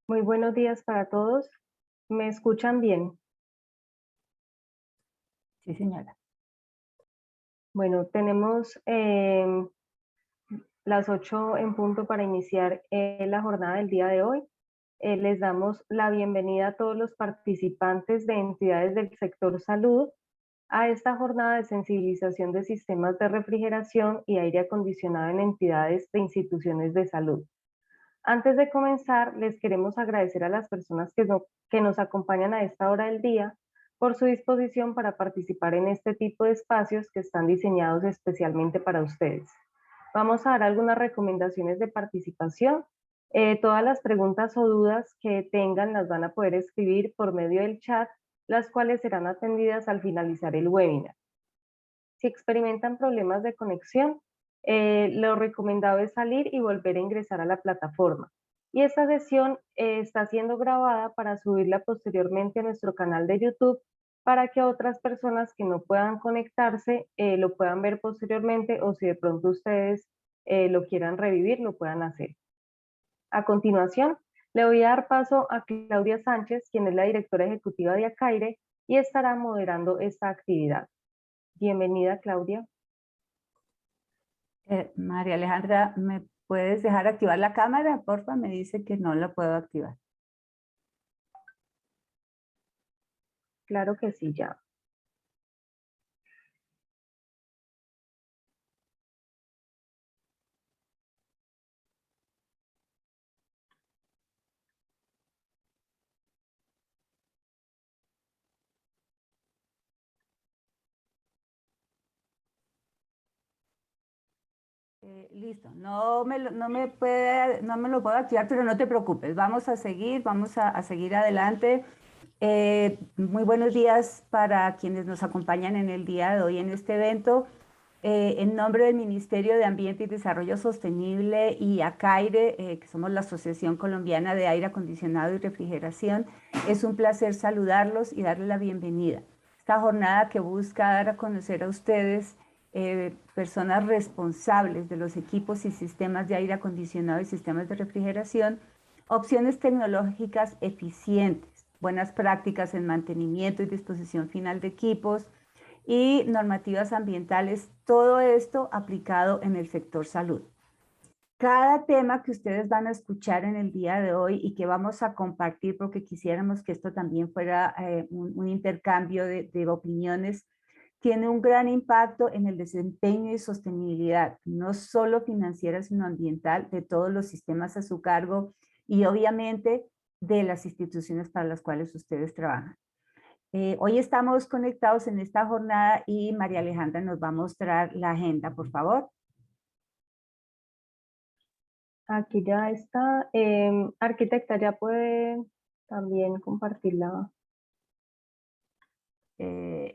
Muy buenos días para todos. ¿Me escuchan bien? Sí, señora. Bueno, tenemos las 8 en punto para iniciar la jornada del día de hoy. Les damos la bienvenida a todos los participantes de entidades del sector salud a esta jornada de sensibilización de sistemas de refrigeración y aire acondicionado en entidades de instituciones de salud. Antes de comenzar, les queremos agradecer a las personas que nos acompañan a esta hora del día por su disposición para participar en este tipo de espacios que están diseñados especialmente para ustedes. Vamos a dar algunas recomendaciones de participación. Todas las preguntas o dudas que tengan las van a poder escribir por medio del chat, las cuales serán atendidas al finalizar el webinar. Si experimentan problemas de conexión, lo recomendado es salir y volver a ingresar a la plataforma. Y esta sesión está siendo grabada para subirla posteriormente a nuestro canal de YouTube para que otras personas que no puedan conectarse lo puedan ver posteriormente o si de pronto ustedes lo quieran revivir, lo puedan hacer. A continuación, le voy a dar paso a Claudia Sánchez, quien es la directora ejecutiva de Acaire y estará moderando esta actividad. Bienvenida, Claudia. María Alejandra, ¿me puedes dejar activar la cámara? Porfa, me dice que no la puedo activar. Claro que sí, ya. Listo, no me lo puedo activar, pero no te preocupes, vamos a seguir adelante. Muy buenos días para quienes nos acompañan en el día de hoy en este evento. En nombre del Ministerio de Ambiente y Desarrollo Sostenible y Acaire, que somos la Asociación Colombiana de Aire Acondicionado y Refrigeración, es un placer saludarlos y darles la bienvenida. Esta jornada que busca dar a conocer a ustedes personas responsables de los equipos y sistemas de aire acondicionado y sistemas de refrigeración, opciones tecnológicas eficientes, buenas prácticas en mantenimiento y disposición final de equipos y normativas ambientales, todo esto aplicado en el sector salud. Cada tema que ustedes van a escuchar en el día de hoy y que vamos a compartir, porque quisiéramos que esto también fuera un intercambio de opiniones, tiene un gran impacto en el desempeño y sostenibilidad, no solo financiera, sino ambiental, de todos los sistemas a su cargo y obviamente de las instituciones para las cuales ustedes trabajan. Hoy estamos conectados en esta jornada y María Alejandra nos va a mostrar la agenda, por favor. Aquí ya está. Arquitecta, ya puede también compartirla.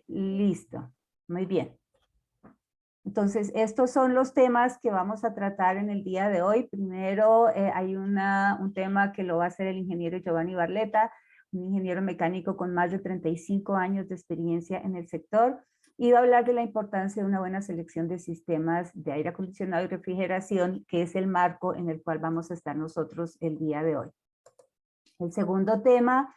Listo, muy bien. Entonces, estos son los temas que vamos a tratar en el día de hoy. Primero, hay un tema que lo va a hacer el ingeniero Giovanni Barletta, un ingeniero mecánico con más de 35 años de experiencia en el sector, y va a hablar de la importancia de una buena selección de sistemas de aire acondicionado y refrigeración, que es el marco en el cual vamos a estar nosotros el día de hoy. El segundo tema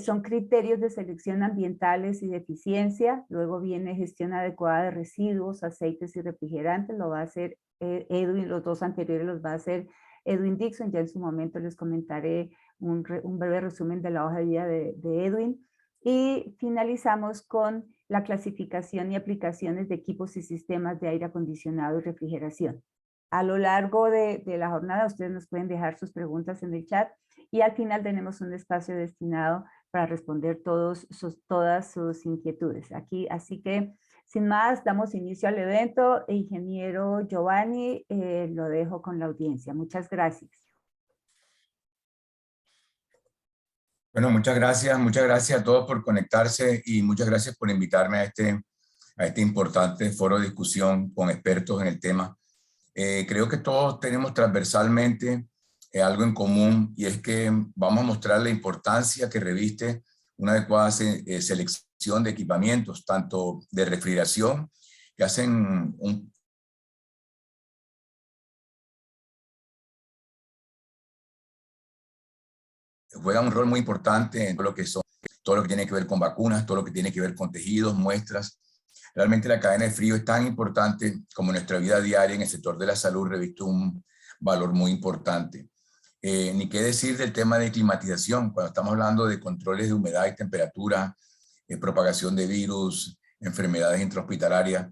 son criterios de selección ambientales y de eficiencia. Luego viene gestión adecuada de residuos, aceites y refrigerantes. Lo va a hacer Edwin, los dos anteriores los va a hacer Edwin Dixon. Ya en su momento les comentaré un breve resumen de la hoja de vida de Edwin. Y finalizamos con la clasificación y aplicaciones de equipos y sistemas de aire acondicionado y refrigeración. A lo largo de la jornada ustedes nos pueden dejar sus preguntas en el chat y al final tenemos un espacio destinado para responder todas sus inquietudes. Aquí, así que, sin más, damos inicio al evento. Ingeniero Giovanni, lo dejo con la audiencia. Muchas gracias. Bueno, muchas gracias a todos por conectarse y muchas gracias por invitarme a este importante foro de discusión con expertos en el tema. Creo que todos tenemos transversalmente algo en común y es que vamos a mostrar la importancia que reviste una adecuada selección de equipamientos, tanto de refrigeración, que hacen un juegan un rol muy importante en todo lo que tiene que ver con vacunas, todo lo que tiene que ver con tejidos, muestras. Realmente la cadena de frío es tan importante como nuestra vida diaria en el sector de la salud reviste un valor muy importante. Ni qué decir del tema de climatización, cuando estamos hablando de controles de humedad y temperatura, propagación de virus, enfermedades intrahospitalarias.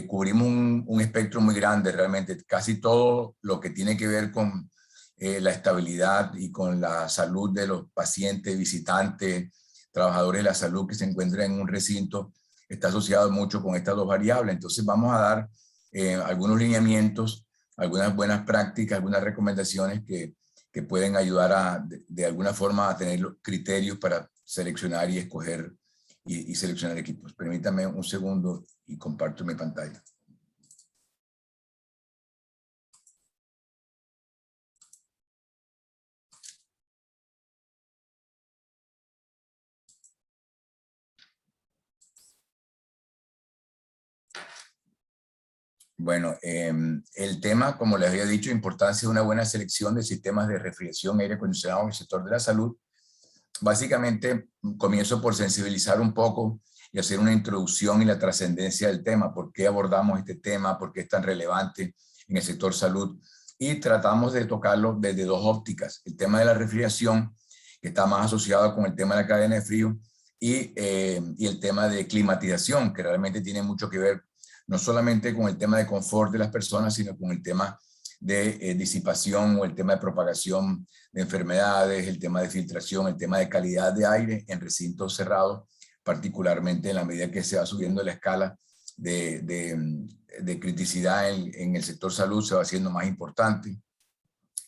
Cubrimos un espectro muy grande realmente, casi todo lo que tiene que ver con la estabilidad y con la salud de los pacientes, visitantes, trabajadores de la salud que se encuentran en un recinto, está asociado mucho con estas dos variables. Entonces vamos a dar algunos lineamientos, algunas buenas prácticas, algunas recomendaciones que pueden ayudar de alguna forma a tener los criterios para seleccionar y escoger y seleccionar equipos. Permítame un segundo y comparto mi pantalla. Bueno, el tema, como les había dicho, importancia de una buena selección de sistemas de refrigeración aire acondicionado en el sector de la salud. Básicamente, comienzo por sensibilizar un poco y hacer una introducción y la trascendencia del tema, por qué abordamos este tema, por qué es tan relevante en el sector salud. Y tratamos de tocarlo desde dos ópticas. El tema de la refrigeración, que está más asociado con el tema de la cadena de frío, y el tema de climatización, que realmente tiene mucho que ver no solamente con el tema de confort de las personas, sino con el tema de disipación o el tema de propagación de enfermedades, el tema de filtración, el tema de calidad de aire en recintos cerrados, particularmente en la medida que se va subiendo la escala de criticidad en el sector salud, se va haciendo más importante.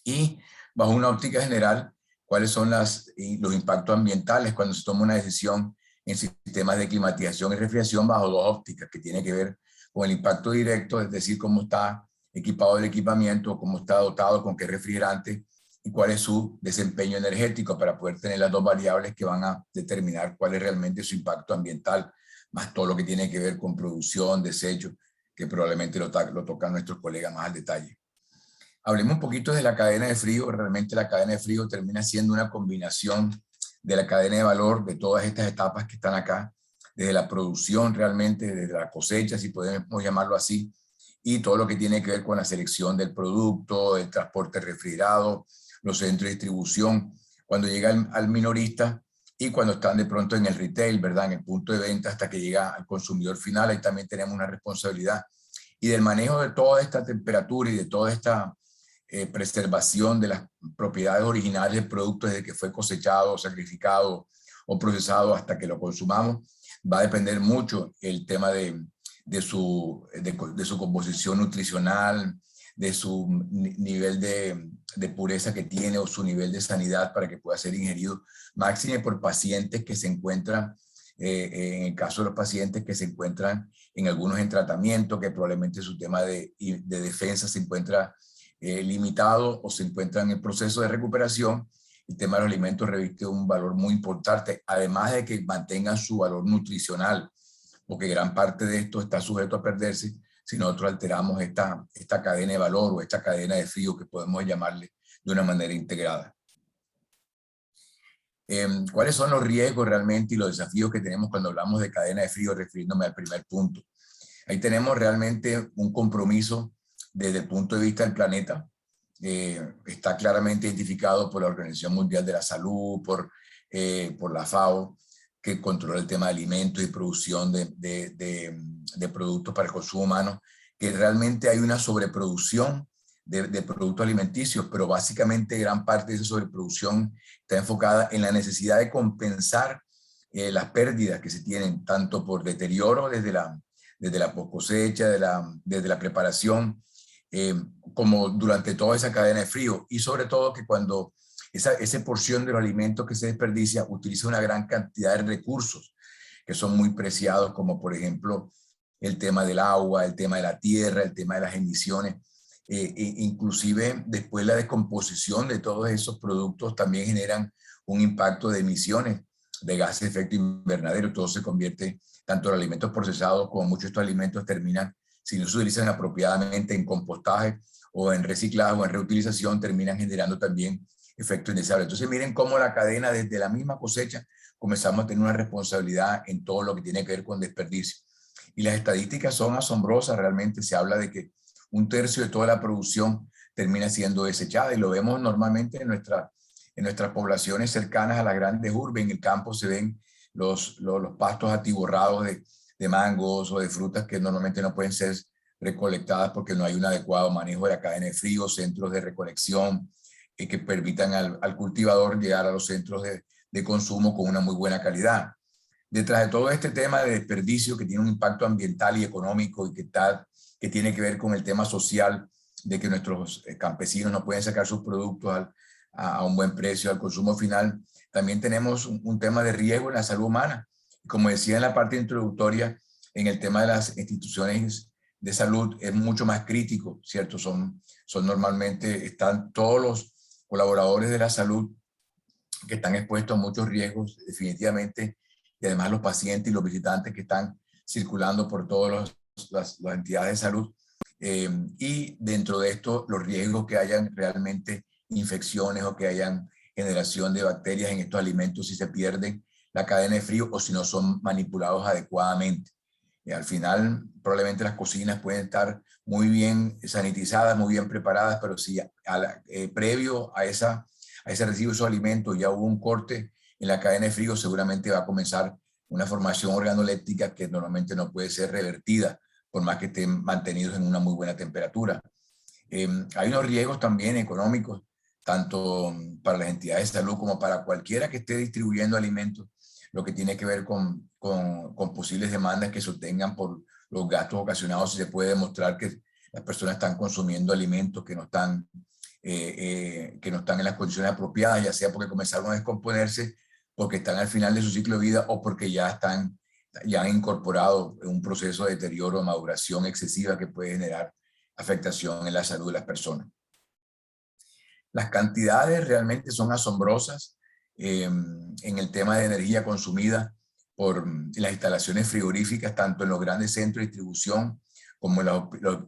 Y bajo una óptica general, cuáles son los impactos ambientales cuando se toma una decisión en sistemas de climatización y refrigeración bajo dos ópticas, que tiene que ver con el impacto directo, es decir, cómo está equipado el equipamiento, cómo está dotado, con qué refrigerante y cuál es su desempeño energético, para poder tener las dos variables que van a determinar cuál es realmente su impacto ambiental, más todo lo que tiene que ver con producción, desecho, que probablemente lo tocan nuestros colegas más al detalle. Hablemos un poquito de la cadena de frío. Realmente la cadena de frío termina siendo una combinación de la cadena de valor de todas estas etapas que están acá, desde la producción realmente, desde la cosecha, si podemos llamarlo así, y todo lo que tiene que ver con la selección del producto, el transporte refrigerado, los centros de distribución, cuando llega al minorista y cuando están de pronto en el retail, ¿verdad? En el punto de venta hasta que llega al consumidor final. Ahí también tenemos una responsabilidad. Y del manejo de toda esta temperatura y de toda esta preservación de las propiedades originales del producto desde que fue cosechado, sacrificado o procesado hasta que lo consumamos, va a depender mucho el tema de su composición nutricional, de su nivel de pureza que tiene o su nivel de sanidad para que pueda ser ingerido, máxime por pacientes que se encuentran, en el caso de los pacientes que se encuentran en algunos en tratamiento, que probablemente su tema de defensa se encuentra limitado o se encuentran en proceso de recuperación. El tema de los alimentos reviste un valor muy importante, además de que mantengan su valor nutricional, porque gran parte de esto está sujeto a perderse si nosotros alteramos esta cadena de valor o esta cadena de frío, que podemos llamarle de una manera integrada. ¿Cuáles son los riesgos realmente y los desafíos que tenemos cuando hablamos de cadena de frío, refiriéndome al primer punto? Ahí tenemos realmente un compromiso desde el punto de vista del planeta. Está claramente identificado por la Organización Mundial de la Salud, por la FAO, que controla el tema de alimentos y producción de productos para el consumo humano, que realmente hay una sobreproducción de productos alimenticios, pero básicamente gran parte de esa sobreproducción está enfocada en la necesidad de compensar las pérdidas que se tienen, tanto por deterioro desde la cosecha, desde la preparación, como durante toda esa cadena de frío, y sobre todo que cuando esa porción de los alimentos que se desperdicia utiliza una gran cantidad de recursos que son muy preciados, como por ejemplo el tema del agua, el tema de la tierra, el tema de las emisiones, inclusive después la descomposición de todos esos productos también generan un impacto de emisiones de gases de efecto invernadero. Todo se convierte, tanto los alimentos procesados como muchos de estos alimentos terminan, si no se utilizan apropiadamente, en compostaje o en reciclaje o en reutilización, terminan generando también efecto indeseable. Entonces miren cómo la cadena desde la misma cosecha comenzamos a tener una responsabilidad en todo lo que tiene que ver con desperdicio. Y las estadísticas son asombrosas, realmente se habla de que 1/3 de toda la producción termina siendo desechada y lo vemos normalmente en nuestras poblaciones cercanas a las grandes urbes. En el campo se ven los pastos atiborrados de mangos o de frutas que normalmente no pueden ser recolectadas porque no hay un adecuado manejo de la cadena de frío, centros de recolección que permitan al cultivador llegar a los centros de consumo con una muy buena calidad. Detrás de todo este tema de desperdicio que tiene un impacto ambiental y económico y que tiene que ver con el tema social de que nuestros campesinos no pueden sacar sus productos a un buen precio al consumo final, también tenemos un tema de riesgo en la salud humana. Como decía en la parte introductoria, en el tema de las instituciones de salud es mucho más crítico, ¿cierto? Son normalmente, están todos los colaboradores de la salud que están expuestos a muchos riesgos, definitivamente, y además los pacientes y los visitantes que están circulando por todas las entidades de salud. Y dentro de esto, los riesgos que hayan realmente infecciones o que hayan generación de bacterias en estos alimentos si se pierden la cadena de frío o si no son manipulados adecuadamente. Al final, probablemente las cocinas pueden estar muy bien sanitizadas, muy bien preparadas, pero si previo a ese recibo de esos alimentos ya hubo un corte en la cadena de frío, seguramente va a comenzar una formación organoléptica que normalmente no puede ser revertida, por más que estén mantenidos en una muy buena temperatura. Hay unos riesgos también económicos, tanto para las entidades de salud como para cualquiera que esté distribuyendo alimentos, lo que tiene que ver con posibles demandas que se obtengan por los gastos ocasionados si se puede demostrar que las personas están consumiendo alimentos que no están en las condiciones apropiadas, ya sea porque comenzaron a descomponerse, porque están al final de su ciclo de vida o porque ya han incorporado un proceso de deterioro o maduración excesiva que puede generar afectación en la salud de las personas. Las cantidades realmente son asombrosas en el tema de energía consumida por las instalaciones frigoríficas, tanto en los grandes centros de distribución como en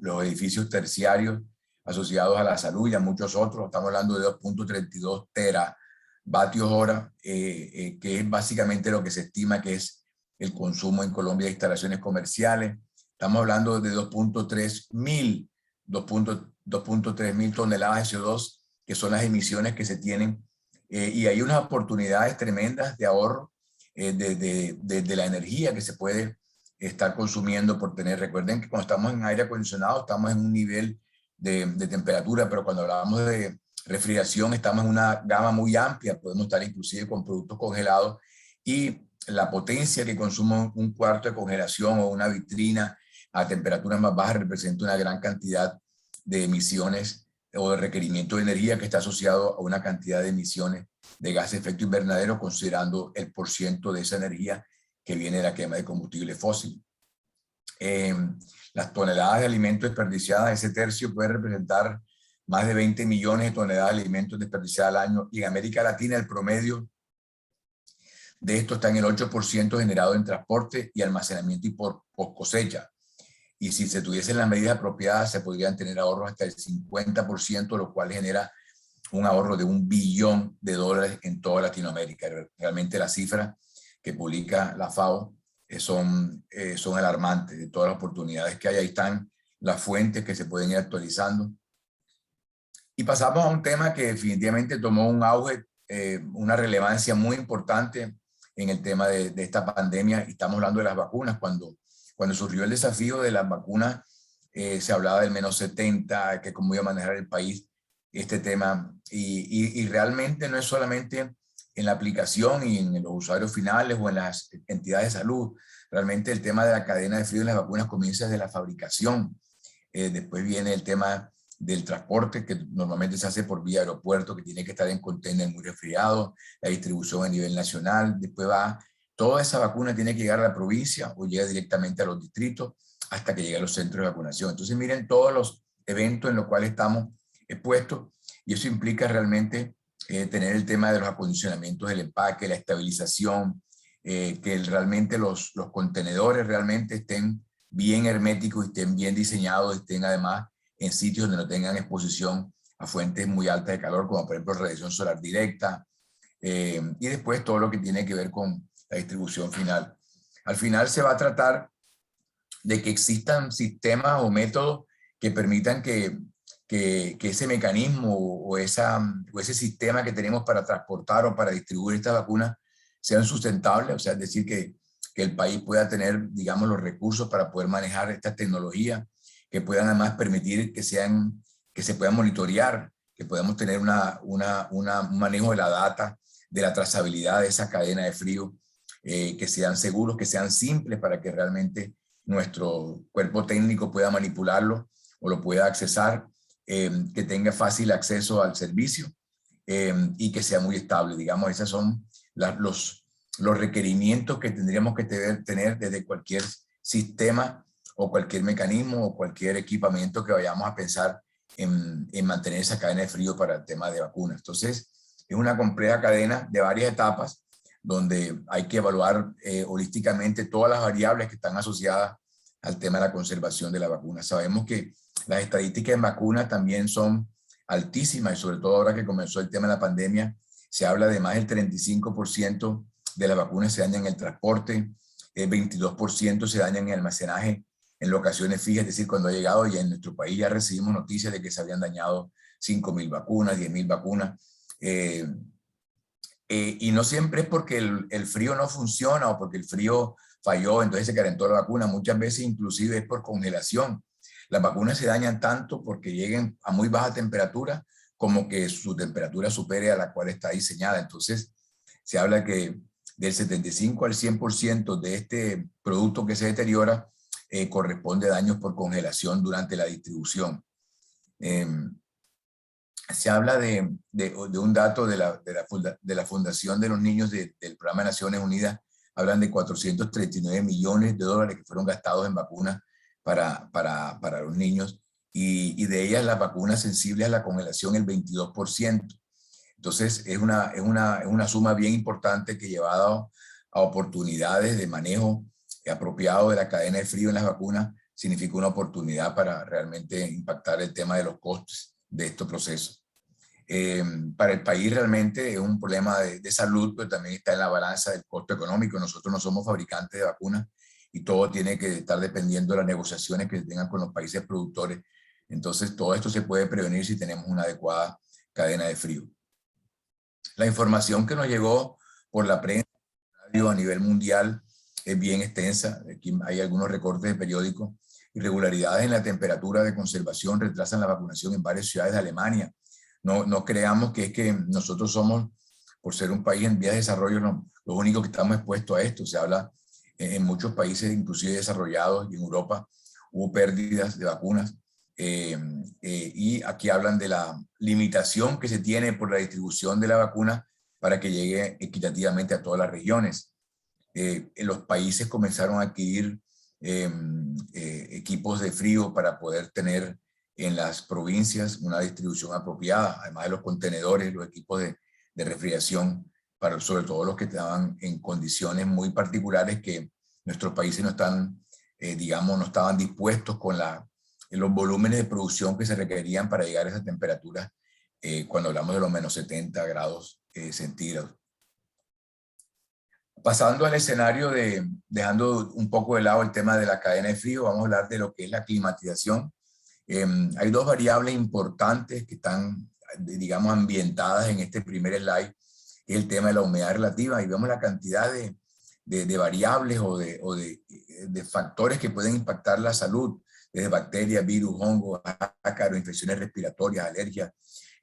los edificios terciarios asociados a la salud y a muchos otros. Estamos hablando de 2.32 teravatios hora, que es básicamente lo que se estima que es el consumo en Colombia de instalaciones comerciales. Estamos hablando de 2.3 mil toneladas de CO2, que son las emisiones que se tienen. Y hay unas oportunidades tremendas de ahorro de la energía que se puede estar consumiendo por tener. Recuerden que cuando estamos en aire acondicionado estamos en un nivel de temperatura, pero cuando hablamos de refrigeración estamos en una gama muy amplia. Podemos estar inclusive con productos congelados y la potencia que consume un cuarto de congelación o una vitrina a temperaturas más bajas representa una gran cantidad de emisiones o de requerimiento de energía que está asociado a una cantidad de emisiones de gases de efecto invernadero, considerando el % de esa energía que viene de la quema de combustible fósil. Las toneladas de alimentos desperdiciadas, ese tercio puede representar más de 20 millones de toneladas de alimentos desperdiciadas al año, y en América Latina el promedio de esto está en el 8% generado en transporte y almacenamiento y por cosecha. Y si se tuviesen las medidas apropiadas, se podrían tener ahorros hasta el 50%, lo cual genera un ahorro de $1 billón en toda Latinoamérica. Realmente las cifras que publica la FAO son alarmantes de todas las oportunidades que hay. Ahí están las fuentes que se pueden ir actualizando. Y pasamos a un tema que definitivamente tomó un auge, una relevancia muy importante en el tema de esta pandemia. Y estamos hablando de las vacunas. Cuando surgió el desafío de las vacunas, se hablaba del -70, que cómo iba a manejar el país este tema. Y realmente no es solamente en la aplicación y en los usuarios finales o en las entidades de salud. Realmente el tema de la cadena de frío en las vacunas comienza desde la fabricación. Después viene el tema del transporte, que normalmente se hace por vía aeropuerto, que tiene que estar en container muy resfriado, la distribución a nivel nacional. Después toda esa vacuna tiene que llegar a la provincia o llega directamente a los distritos hasta que llegue a los centros de vacunación. Entonces miren todos los eventos en los cuales estamos expuestos, y eso implica realmente tener el tema de los acondicionamientos del empaque, la estabilización, que realmente los contenedores realmente estén bien herméticos, estén bien diseñados, estén además en sitios donde no tengan exposición a fuentes muy altas de calor, como por ejemplo radiación solar directa, y después todo lo que tiene que ver con la distribución final. Al final se va a tratar de que existan sistemas o métodos que permitan que ese mecanismo o ese sistema que tenemos para transportar o para distribuir estas vacunas sean sustentables, o sea, es decir, que el país pueda tener, digamos, los recursos para poder manejar estas tecnologías, que puedan además permitir que se puedan monitorear, que podamos tener un manejo de la data, de la trazabilidad de esa cadena de frío, que sean seguros, que sean simples para que realmente nuestro cuerpo técnico pueda manipularlo o lo pueda accesar, que tenga fácil acceso al servicio y que sea muy estable. Digamos, esos son los requerimientos que tendríamos que tener desde cualquier sistema o cualquier mecanismo o cualquier equipamiento que vayamos a pensar en mantener esa cadena de frío para el tema de vacunas. Entonces, es una compleja cadena de varias etapas donde hay que evaluar holísticamente todas las variables que están asociadas al tema de la conservación de la vacuna. Sabemos que las estadísticas en vacunas también son altísimas y sobre todo ahora que comenzó el tema de la pandemia, se habla de más del 35% de las vacunas se dañan en el transporte, el 22% se dañan en el almacenaje en locaciones fijas, es decir, cuando ha llegado, y en nuestro país ya recibimos noticias de que se habían dañado 5.000 vacunas, 10.000 vacunas, y no siempre es porque el frío no funciona o porque el frío falló, entonces se calentó la vacuna, muchas veces inclusive es por congelación. Las vacunas se dañan tanto porque lleguen a muy baja temperatura como que su temperatura supere a la cual está diseñada. Entonces se habla que del 75 al 100% de este producto que se deteriora corresponde a daños por congelación durante la distribución. Se habla de un dato de la Fundación de los Niños del Programa de Naciones Unidas, hablan de 439 millones de dólares que fueron gastados en vacunas para los niños, y de ellas las vacunas sensibles a la congelación el 22%. Entonces es una suma bien importante que llevado a oportunidades de manejo apropiado de la cadena de frío en las vacunas significa una oportunidad para realmente impactar el tema de los costes de estos procesos. Para el país realmente es un problema de salud, pero también está en la balanza del costo económico. Nosotros no somos fabricantes de vacunas y todo tiene que estar dependiendo de las negociaciones que se tengan con los países productores. Entonces todo esto se puede prevenir si tenemos una adecuada cadena de frío. La información que nos llegó por la prensa a nivel mundial es bien extensa. Aquí hay algunos recortes de periódicos. Irregularidades en la temperatura de conservación retrasan la vacunación en varias ciudades de Alemania. No creamos que es que nosotros somos, por ser un país en vías de desarrollo, los únicos que estamos expuestos a esto. Se habla en muchos países, inclusive desarrollados, y en Europa hubo pérdidas de vacunas. Y aquí hablan de la limitación que se tiene por la distribución de la vacuna para que llegue equitativamente a todas las regiones. Los países comenzaron a adquirir equipos de frío para poder tener en las provincias una distribución apropiada, además de los contenedores, los equipos de refrigeración, sobre todo los que estaban en condiciones muy particulares que nuestros países no están, digamos, no estaban dispuestos con los volúmenes de producción que se requerían para llegar a esa temperatura cuando hablamos de los menos 70 grados centígrados. Pasando al escenario dejando un poco de lado el tema de la cadena de frío, vamos a hablar de lo que es la climatización. Hay dos variables importantes que están, digamos, ambientadas en este primer slide, que es el tema de la humedad relativa, y vemos la cantidad de variables o de factores que pueden impactar la salud, desde bacterias, virus, hongos, ácaros, infecciones respiratorias, alergias,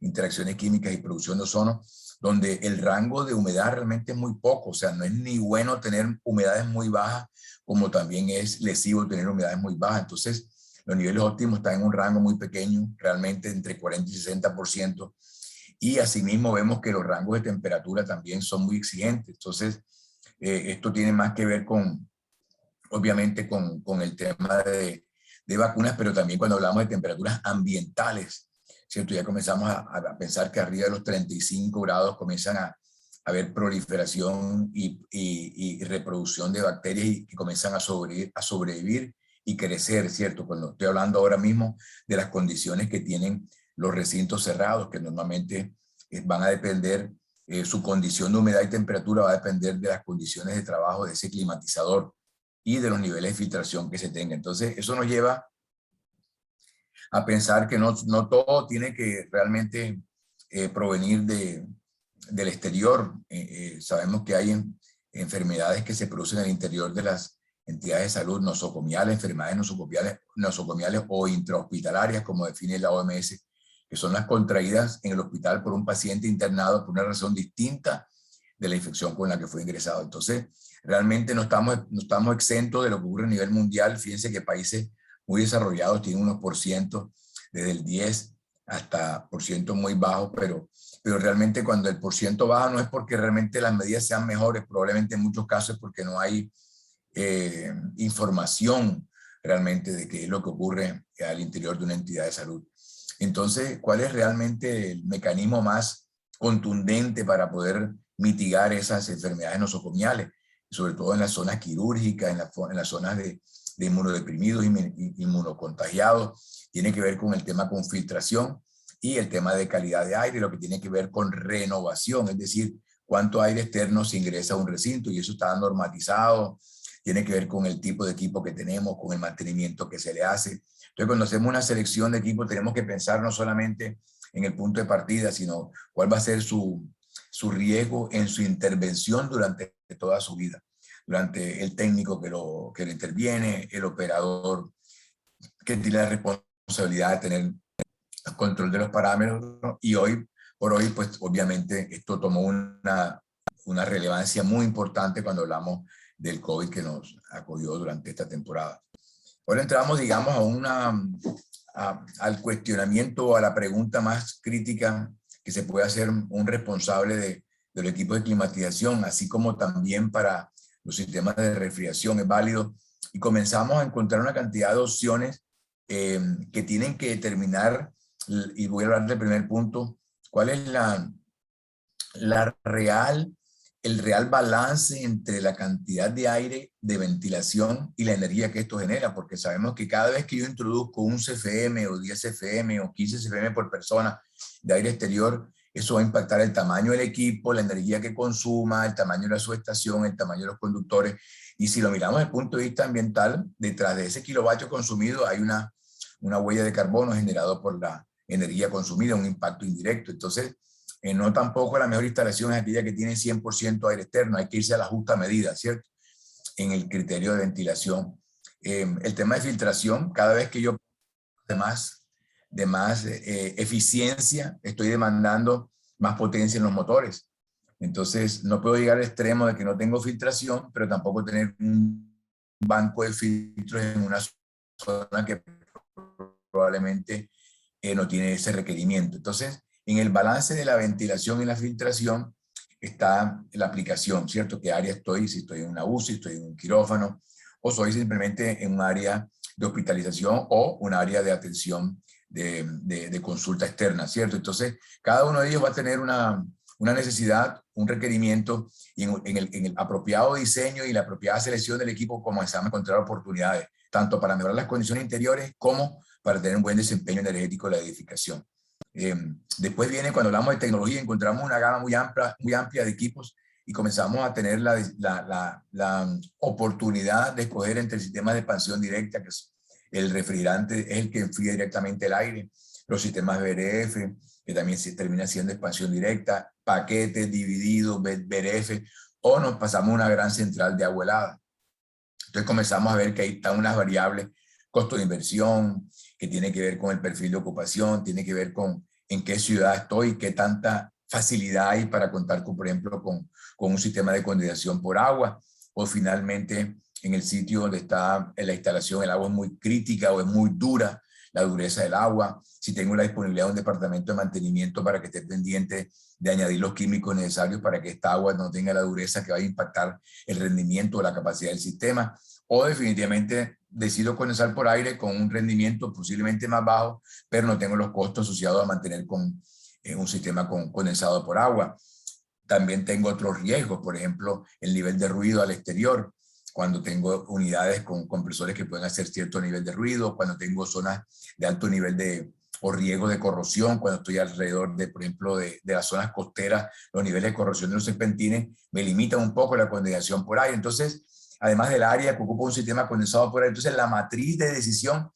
interacciones químicas y producción de ozono, donde el rango de humedad realmente es muy poco. O sea, no es ni bueno tener humedades muy bajas, como también es lesivo tener humedades muy bajas. Entonces, los niveles óptimos están en un rango muy pequeño, realmente entre 40 y 60%. Y asimismo vemos que los rangos de temperatura también son muy exigentes. Entonces, esto tiene más que ver obviamente, con el tema de vacunas, pero también cuando hablamos de temperaturas ambientales, ¿cierto? Ya comenzamos a pensar que arriba de los 35 grados comienzan a haber proliferación y reproducción de bacterias y que comienzan a sobrevivir y crecer, ¿cierto? Cuando estoy hablando ahora mismo de las condiciones que tienen los recintos cerrados, que normalmente van a depender, su condición de humedad y temperatura va a depender de las condiciones de trabajo de ese climatizador y de los niveles de filtración que se tenga. Entonces, eso nos lleva a pensar que no todo tiene que realmente provenir del exterior. Sabemos que hay enfermedades que se producen en el interior de las entidades de salud nosocomiales, enfermedades nosocomiales o intrahospitalarias, como define la OMS, que son las contraídas en el hospital por un paciente internado por una razón distinta de la infección con la que fue ingresado. Entonces, realmente no estamos exentos de lo que ocurre a nivel mundial. Fíjense que países muy desarrollados tienen unos porcientos desde el 10 hasta porcientos muy bajos, pero realmente cuando el porciento baja no es porque realmente las medidas sean mejores, probablemente en muchos casos es porque no hay información realmente de qué es lo que ocurre al interior de una entidad de salud. Entonces, ¿cuál es realmente el mecanismo más contundente para poder mitigar esas enfermedades nosocomiales? Sobre todo en las zonas quirúrgicas, en las zonas de inmunodeprimidos y inmunocontagiados. Tiene que ver con el tema con filtración y el tema de calidad de aire, lo que tiene que ver con renovación, es decir, cuánto aire externo se ingresa a un recinto, y eso está normatizado. Tiene que ver con el tipo de equipo que tenemos, con el mantenimiento que se le hace. Entonces, cuando hacemos una selección de equipo, tenemos que pensar no solamente en el punto de partida, sino cuál va a ser su riesgo en su intervención durante toda su vida. Durante el técnico que lo interviene, el operador que tiene la responsabilidad de tener el control de los parámetros, ¿no? Y hoy por hoy, pues obviamente esto tomó una relevancia muy importante cuando hablamos del COVID que nos acogió durante esta temporada. Ahora entramos, digamos, al cuestionamiento, a la pregunta más crítica que se puede hacer un responsable del equipo de climatización, así como también para los sistemas de refrigeración, es válido. Y comenzamos a encontrar una cantidad de opciones que tienen que determinar, y voy a hablar del primer punto, cuál es el real balance entre la cantidad de aire, de ventilación y la energía que esto genera, porque sabemos que cada vez que yo introduzco un CFM o 10 CFM o 15 CFM por persona de aire exterior, eso va a impactar el tamaño del equipo, la energía que consuma, el tamaño de la subestación, el tamaño de los conductores. Y si lo miramos desde el punto de vista ambiental, detrás de ese kilovatio consumido hay una huella de carbono generada por la energía consumida, un impacto indirecto. Entonces, no tampoco la mejor instalación es aquella que tiene 100% aire externo, hay que irse a la justa medida, ¿cierto? En el criterio de ventilación. El tema de filtración, cada vez que yo de más eficiencia, estoy demandando más potencia en los motores. Entonces, no puedo llegar al extremo de que no tengo filtración, pero tampoco tener un banco de filtros en una zona que probablemente no tiene ese requerimiento. Entonces, en el balance de la ventilación y la filtración está la aplicación, ¿cierto? ¿Qué área estoy? Si estoy en una UCI, estoy en un quirófano, o soy simplemente en un área de hospitalización o un área de atención de consulta externa, ¿cierto? Entonces, cada uno de ellos va a tener una necesidad, un requerimiento, y en el apropiado diseño y la apropiada selección del equipo comenzamos a encontrar oportunidades, tanto para mejorar las condiciones interiores como para tener un buen desempeño energético de la edificación. Después viene, cuando hablamos de tecnología, encontramos una gama muy amplia de equipos y comenzamos a tener la oportunidad de escoger entre sistemas de expansión directa, que es el refrigerante, es el que enfría directamente el aire, los sistemas BRF, que también se termina siendo expansión directa, paquetes divididos, BRF, o nos pasamos a una gran central de agua helada. Entonces comenzamos a ver que ahí están unas variables, costo de inversión, que tiene que ver con el perfil de ocupación, tiene que ver con en qué ciudad estoy, qué tanta facilidad hay para contar, con, por ejemplo, con un sistema de condensación por agua, o finalmente en el sitio donde está la instalación, el agua es muy crítica o es muy dura, la dureza del agua, si tengo la disponibilidad de un departamento de mantenimiento para que esté pendiente de añadir los químicos necesarios para que esta agua no tenga la dureza que va a impactar el rendimiento o la capacidad del sistema, o definitivamente decido condensar por aire con un rendimiento posiblemente más bajo, pero no tengo los costos asociados a mantener con un sistema condensado por agua. También tengo otros riesgos, por ejemplo, el nivel de ruido al exterior, cuando tengo unidades con compresores que pueden hacer cierto nivel de ruido, cuando tengo zonas de alto nivel de o riesgo de corrosión cuando estoy alrededor de, por ejemplo, de las zonas costeras. Los niveles de corrosión de los serpentines me limitan un poco la condensación por aire. Entonces, además del área que ocupa un sistema condensado por aire, entonces la matriz de decisión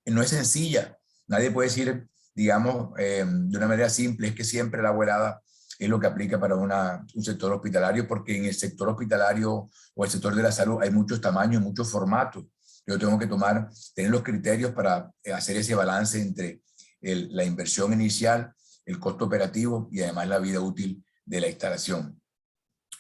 no es sencilla. Nadie puede decir, digamos, de una manera simple, es que siempre la agua helada es lo que aplica para un sector hospitalario, porque en el sector hospitalario o el sector de la salud hay muchos tamaños, muchos formatos. Yo tengo que tener los criterios para hacer ese balance entre la inversión inicial, el costo operativo y además la vida útil de la instalación.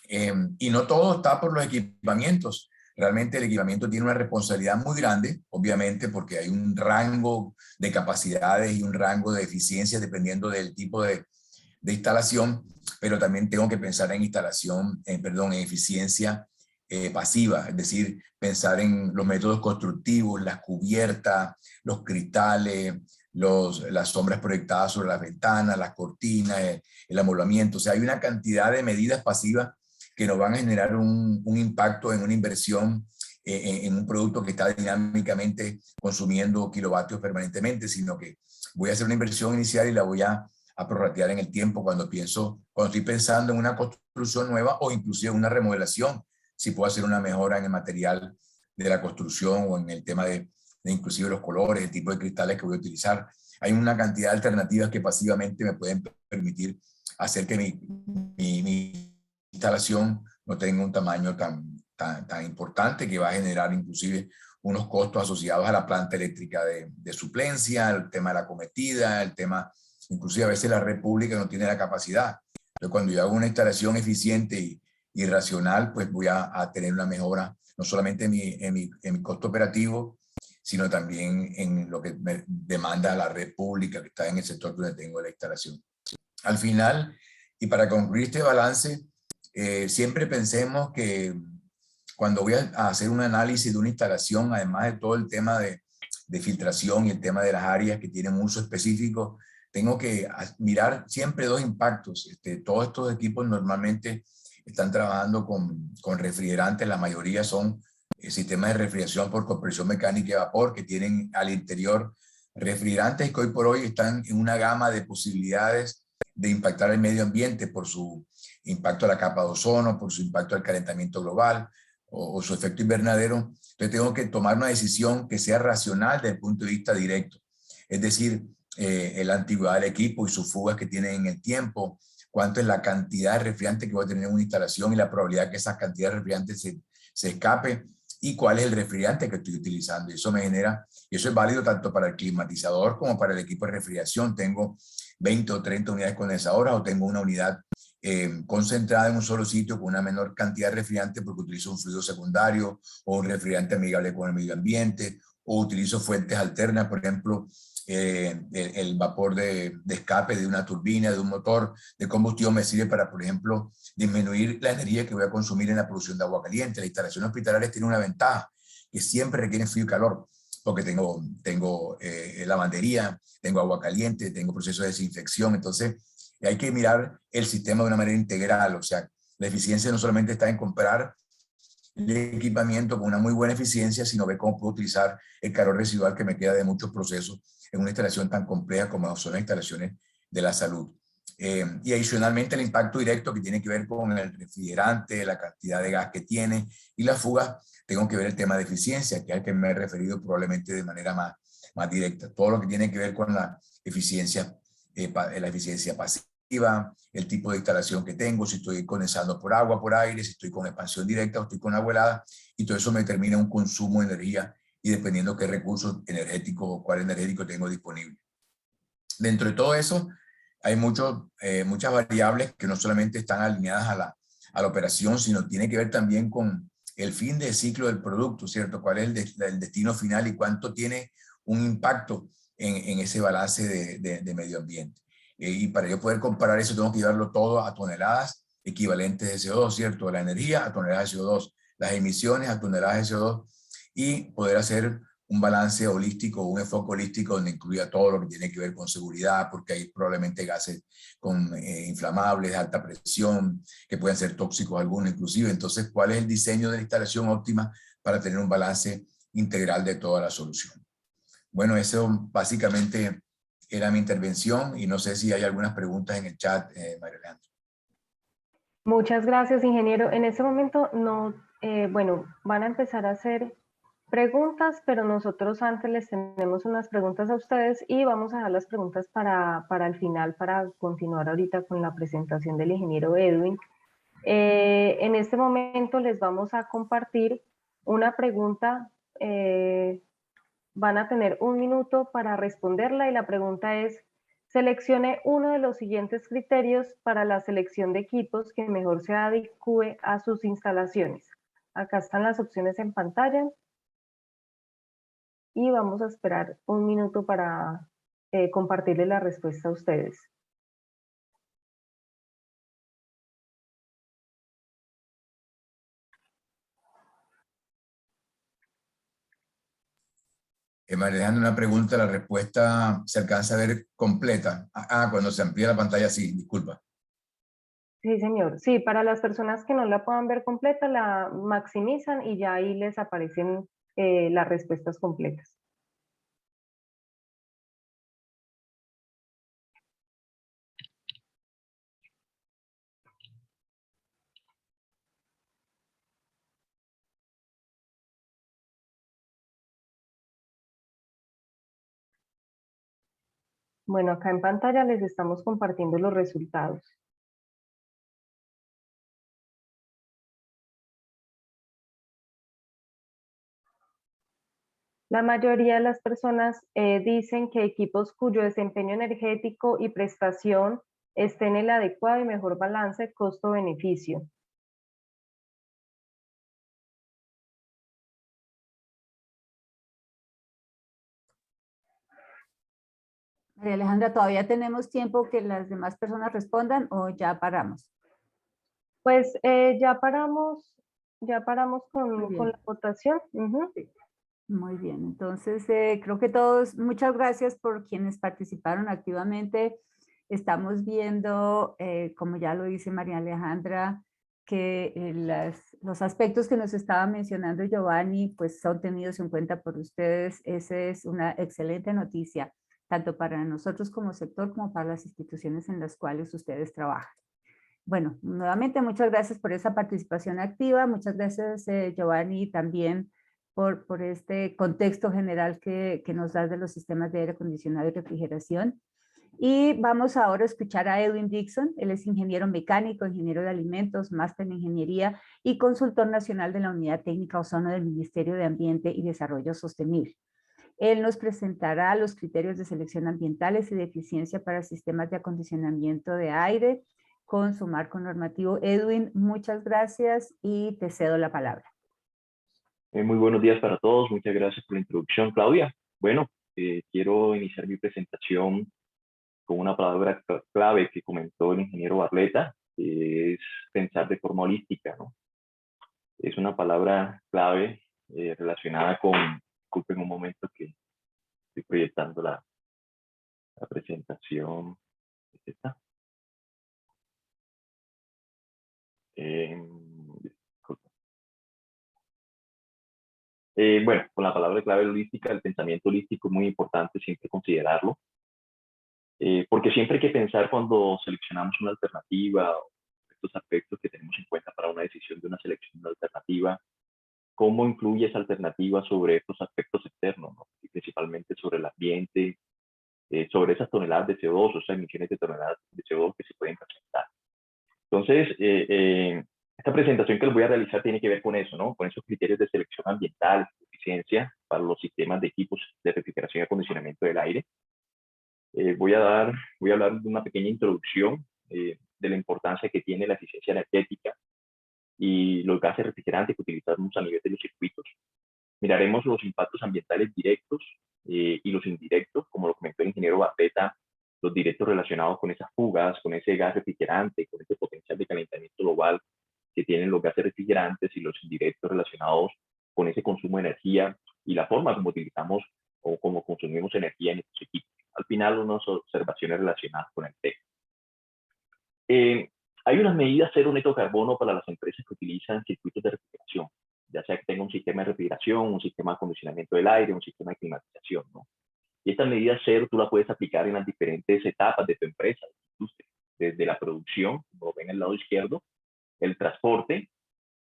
Y no todo está por los equipamientos. Realmente el equipamiento tiene una responsabilidad muy grande, obviamente, porque hay un rango de capacidades y un rango de eficiencia dependiendo del tipo de instalación, pero también tengo que pensar en en eficiencia pasiva, es decir, pensar en los métodos constructivos, las cubiertas, los cristales, las sombras proyectadas sobre las ventanas, las cortinas, el amoblamiento. O sea, hay una cantidad de medidas pasivas que nos van a generar un impacto en una inversión en un producto que está dinámicamente consumiendo kilovatios permanentemente, sino que voy a hacer una inversión inicial y la voy a prorratear en el tiempo cuando estoy pensando en una construcción nueva o inclusive una remodelación, si puedo hacer una mejora en el material de la construcción o en el tema de inclusive los colores, el tipo de cristales que voy a utilizar. Hay una cantidad de alternativas que pasivamente me pueden permitir hacer que mi instalación no tenga un tamaño tan importante, que va a generar inclusive unos costos asociados a la planta eléctrica de suplencia, el tema de la acometida, el tema, inclusive a veces la red pública no tiene la capacidad. Entonces, cuando yo hago una instalación eficiente y racional, pues voy a tener una mejora, no solamente en mi costo operativo, sino también en lo que me demanda la red pública que está en el sector donde tengo la instalación. Al final, y para concluir este balance, siempre pensemos que cuando voy a hacer un análisis de una instalación, además de todo el tema de filtración y el tema de las áreas que tienen uso específico, tengo que mirar siempre dos impactos. Todos estos equipos normalmente están trabajando con refrigerantes, la mayoría son sistemas de refrigeración por compresión mecánica y vapor que tienen al interior refrigerantes que hoy por hoy están en una gama de posibilidades de impactar el medio ambiente por su impacto a la capa de ozono, por su impacto al calentamiento global o su efecto invernadero. Entonces tengo que tomar una decisión que sea racional desde el punto de vista directo. Es decir, la antigüedad del equipo y sus fugas que tienen en el tiempo, cuánto es la cantidad de refrigerante que voy a tener en una instalación y la probabilidad que esa cantidad de refrigerante se escape, y cuál es el refrigerante que estoy utilizando. Y eso me genera, y eso es válido tanto para el climatizador como para el equipo de refrigeración. Tengo 20 o 30 unidades condensadoras o tengo una unidad concentrada en un solo sitio con una menor cantidad de refrigerante porque utilizo un fluido secundario o un refrigerante amigable con el medio ambiente, o utilizo fuentes alternas, por ejemplo, el vapor de escape de una turbina, de un motor de combustión me sirve para, por ejemplo, disminuir la energía que voy a consumir en la producción de agua caliente. Las instalaciones hospitalarias tienen una ventaja, que siempre requieren frío y calor, porque tengo lavandería, tengo agua caliente, tengo proceso de desinfección. Entonces hay que mirar el sistema de una manera integral. O sea, la eficiencia no solamente está en comprar el equipamiento con una muy buena eficiencia, sino ver cómo puedo utilizar el calor residual que me queda de muchos procesos en una instalación tan compleja como son las instalaciones de la salud. Y adicionalmente el impacto directo que tiene que ver con el refrigerante, la cantidad de gas que tiene y la fuga, tengo que ver el tema de eficiencia, que es al que me he referido probablemente de manera más directa. Todo lo que tiene que ver con la eficiencia pasiva, el tipo de instalación que tengo, si estoy condensando por agua, por aire, si estoy con expansión directa o estoy con agua helada, y todo eso me determina un consumo de energía y dependiendo qué recursos energéticos o cuál energético tengo disponible. Dentro de todo eso, hay muchas variables que no solamente están alineadas a la operación, sino tiene que ver también con el fin de ciclo del producto, ¿cierto? ¿Cuál es el destino final y cuánto tiene un impacto en ese balance de medio ambiente? Y para yo poder comparar eso, tengo que llevarlo todo a toneladas equivalentes de CO2, ¿cierto? La energía a toneladas de CO2, las emisiones a toneladas de CO2, y poder hacer un balance holístico, un enfoque holístico donde incluya todo lo que tiene que ver con seguridad, porque hay probablemente gases inflamables, de alta presión, que pueden ser tóxicos algunos inclusive. Entonces, ¿cuál es el diseño de la instalación óptima para tener un balance integral de toda la solución? Bueno, eso básicamente era mi intervención y no sé si hay algunas preguntas en el chat, María Alejandra. Muchas gracias, ingeniero. En este momento no, bueno, van a empezar a hacer preguntas, pero nosotros antes les tenemos unas preguntas a ustedes y vamos a dejar las preguntas para el final, para continuar ahorita con la presentación del ingeniero Edwin. En este momento les vamos a compartir una pregunta, van a tener 1 minuto para responderla y la pregunta es: seleccione uno de los siguientes criterios para la selección de equipos que mejor se adecue a sus instalaciones. Acá están las opciones en pantalla y vamos a esperar 1 minuto para compartirle la respuesta a ustedes. María Alejandra, una pregunta, la respuesta se alcanza a ver completa. Cuando se amplía la pantalla, sí, disculpa. Sí, señor. Sí, para las personas que no la puedan ver completa, la maximizan y ya ahí les aparecen las respuestas completas. Bueno, acá en pantalla les estamos compartiendo los resultados. La mayoría de las personas dicen que equipos cuyo desempeño energético y prestación esté en el adecuado y mejor balance costo-beneficio. María Alejandra, ¿todavía tenemos tiempo que las demás personas respondan o ya paramos? Pues ya paramos con la votación. Muy bien, entonces creo que todos, muchas gracias por quienes participaron activamente. Estamos viendo, como ya lo dice María Alejandra, que los aspectos que nos estaba mencionando Giovanni, pues son tenidos en cuenta por ustedes. Esa es una excelente noticia, tanto para nosotros como sector, como para las instituciones en las cuales ustedes trabajan. Bueno, nuevamente muchas gracias por esa participación activa. Muchas gracias, Giovanni, también por este contexto general que nos das de los sistemas de aire acondicionado y refrigeración. Y vamos ahora a escuchar a Edwin Dixon. Él es ingeniero mecánico, ingeniero de alimentos, máster en ingeniería y consultor nacional de la Unidad Técnica Ozono del Ministerio de Ambiente y Desarrollo Sostenible. Él nos presentará los criterios de selección ambientales y de eficiencia para sistemas de acondicionamiento de aire con su marco normativo. Edwin, muchas gracias y te cedo la palabra. Muy buenos días para todos. Muchas gracias por la introducción, Claudia. Bueno, quiero iniciar mi presentación con una palabra clave que comentó el ingeniero Barletta, que es pensar de forma holística, ¿no? Es una palabra clave relacionada con, disculpen un momento que estoy proyectando la presentación. ¿Esta? Bueno, con la palabra clave holística, el pensamiento holístico es muy importante siempre considerarlo, porque siempre hay que pensar cuando seleccionamos una alternativa o estos aspectos que tenemos en cuenta para una decisión de una selección de una alternativa, cómo influye esa alternativa sobre estos aspectos externos, ¿no? Y principalmente sobre el ambiente, sobre esas toneladas de CO2, o sea, emisiones de toneladas de CO2 que se pueden presentar. Entonces, esta presentación que les voy a realizar tiene que ver con eso, ¿no? Con esos criterios de selección ambiental, de eficiencia para los sistemas de equipos de refrigeración y acondicionamiento del aire. Voy a hablar de una pequeña introducción de la importancia que tiene la eficiencia energética y los gases refrigerantes que utilizamos a nivel de los circuitos. Miraremos los impactos ambientales directos y los indirectos, como lo comentó el ingeniero Barletta, los directos relacionados con esas fugas, con ese gas refrigerante, con ese potencial de calentamiento global que tienen los gases refrigerantes, y los indirectos relacionados con ese consumo de energía y la forma como utilizamos o como consumimos energía en estos equipos. Al final, unas observaciones relacionadas con el tema. Hay unas medidas cero neto carbono para las empresas que utilizan circuitos de refrigeración, ya sea que tenga un sistema de refrigeración, un sistema de acondicionamiento del aire, un sistema de climatización, ¿no? Y esta medida cero tú la puedes aplicar en las diferentes etapas de tu empresa, de tu industria, desde la producción, como ven en el lado izquierdo, el transporte,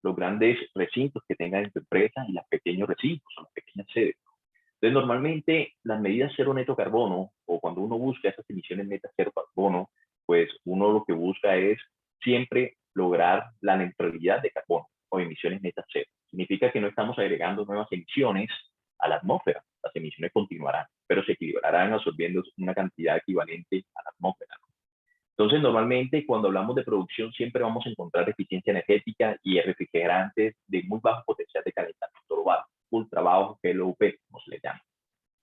los grandes recintos que tengan en tu empresa y los pequeños recintos o las pequeñas sedes. Entonces, normalmente las medidas cero neto carbono, o cuando uno busca esas emisiones netas cero carbono, pues uno lo que busca es siempre lograr la neutralidad de carbono o emisiones netas cero. Significa que no estamos agregando nuevas emisiones a la atmósfera. Las emisiones continuarán, pero se equilibrarán absorbiendo una cantidad equivalente a la atmósfera. Entonces, normalmente cuando hablamos de producción siempre vamos a encontrar eficiencia energética y refrigerantes de muy bajo potencial de calentamiento global, ultra bajo GLUP, como se le llama.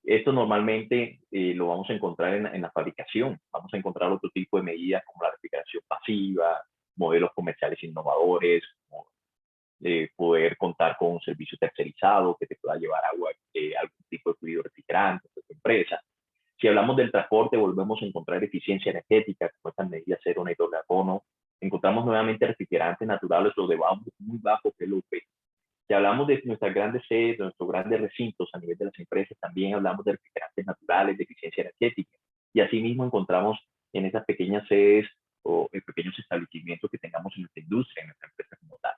Esto normalmente lo vamos a encontrar en la fabricación. Vamos a encontrar otro tipo de medidas como la refrigeración pasiva, modelos comerciales innovadores, como, poder contar con un servicio tercerizado que te pueda llevar agua, algún tipo de fluido refrigerante de tu empresa. Si hablamos del transporte, volvemos a encontrar eficiencia energética, como estas medidas cero neto carbono. Encontramos nuevamente refrigerantes naturales o de muy bajo GLUP. Si hablamos de nuestras grandes sedes, de nuestros grandes recintos a nivel de las empresas, también hablamos de refrigerantes naturales, de eficiencia energética. Y asimismo encontramos en esas pequeñas sedes o en pequeños establecimientos que tengamos en nuestra industria, en nuestra empresa como tal.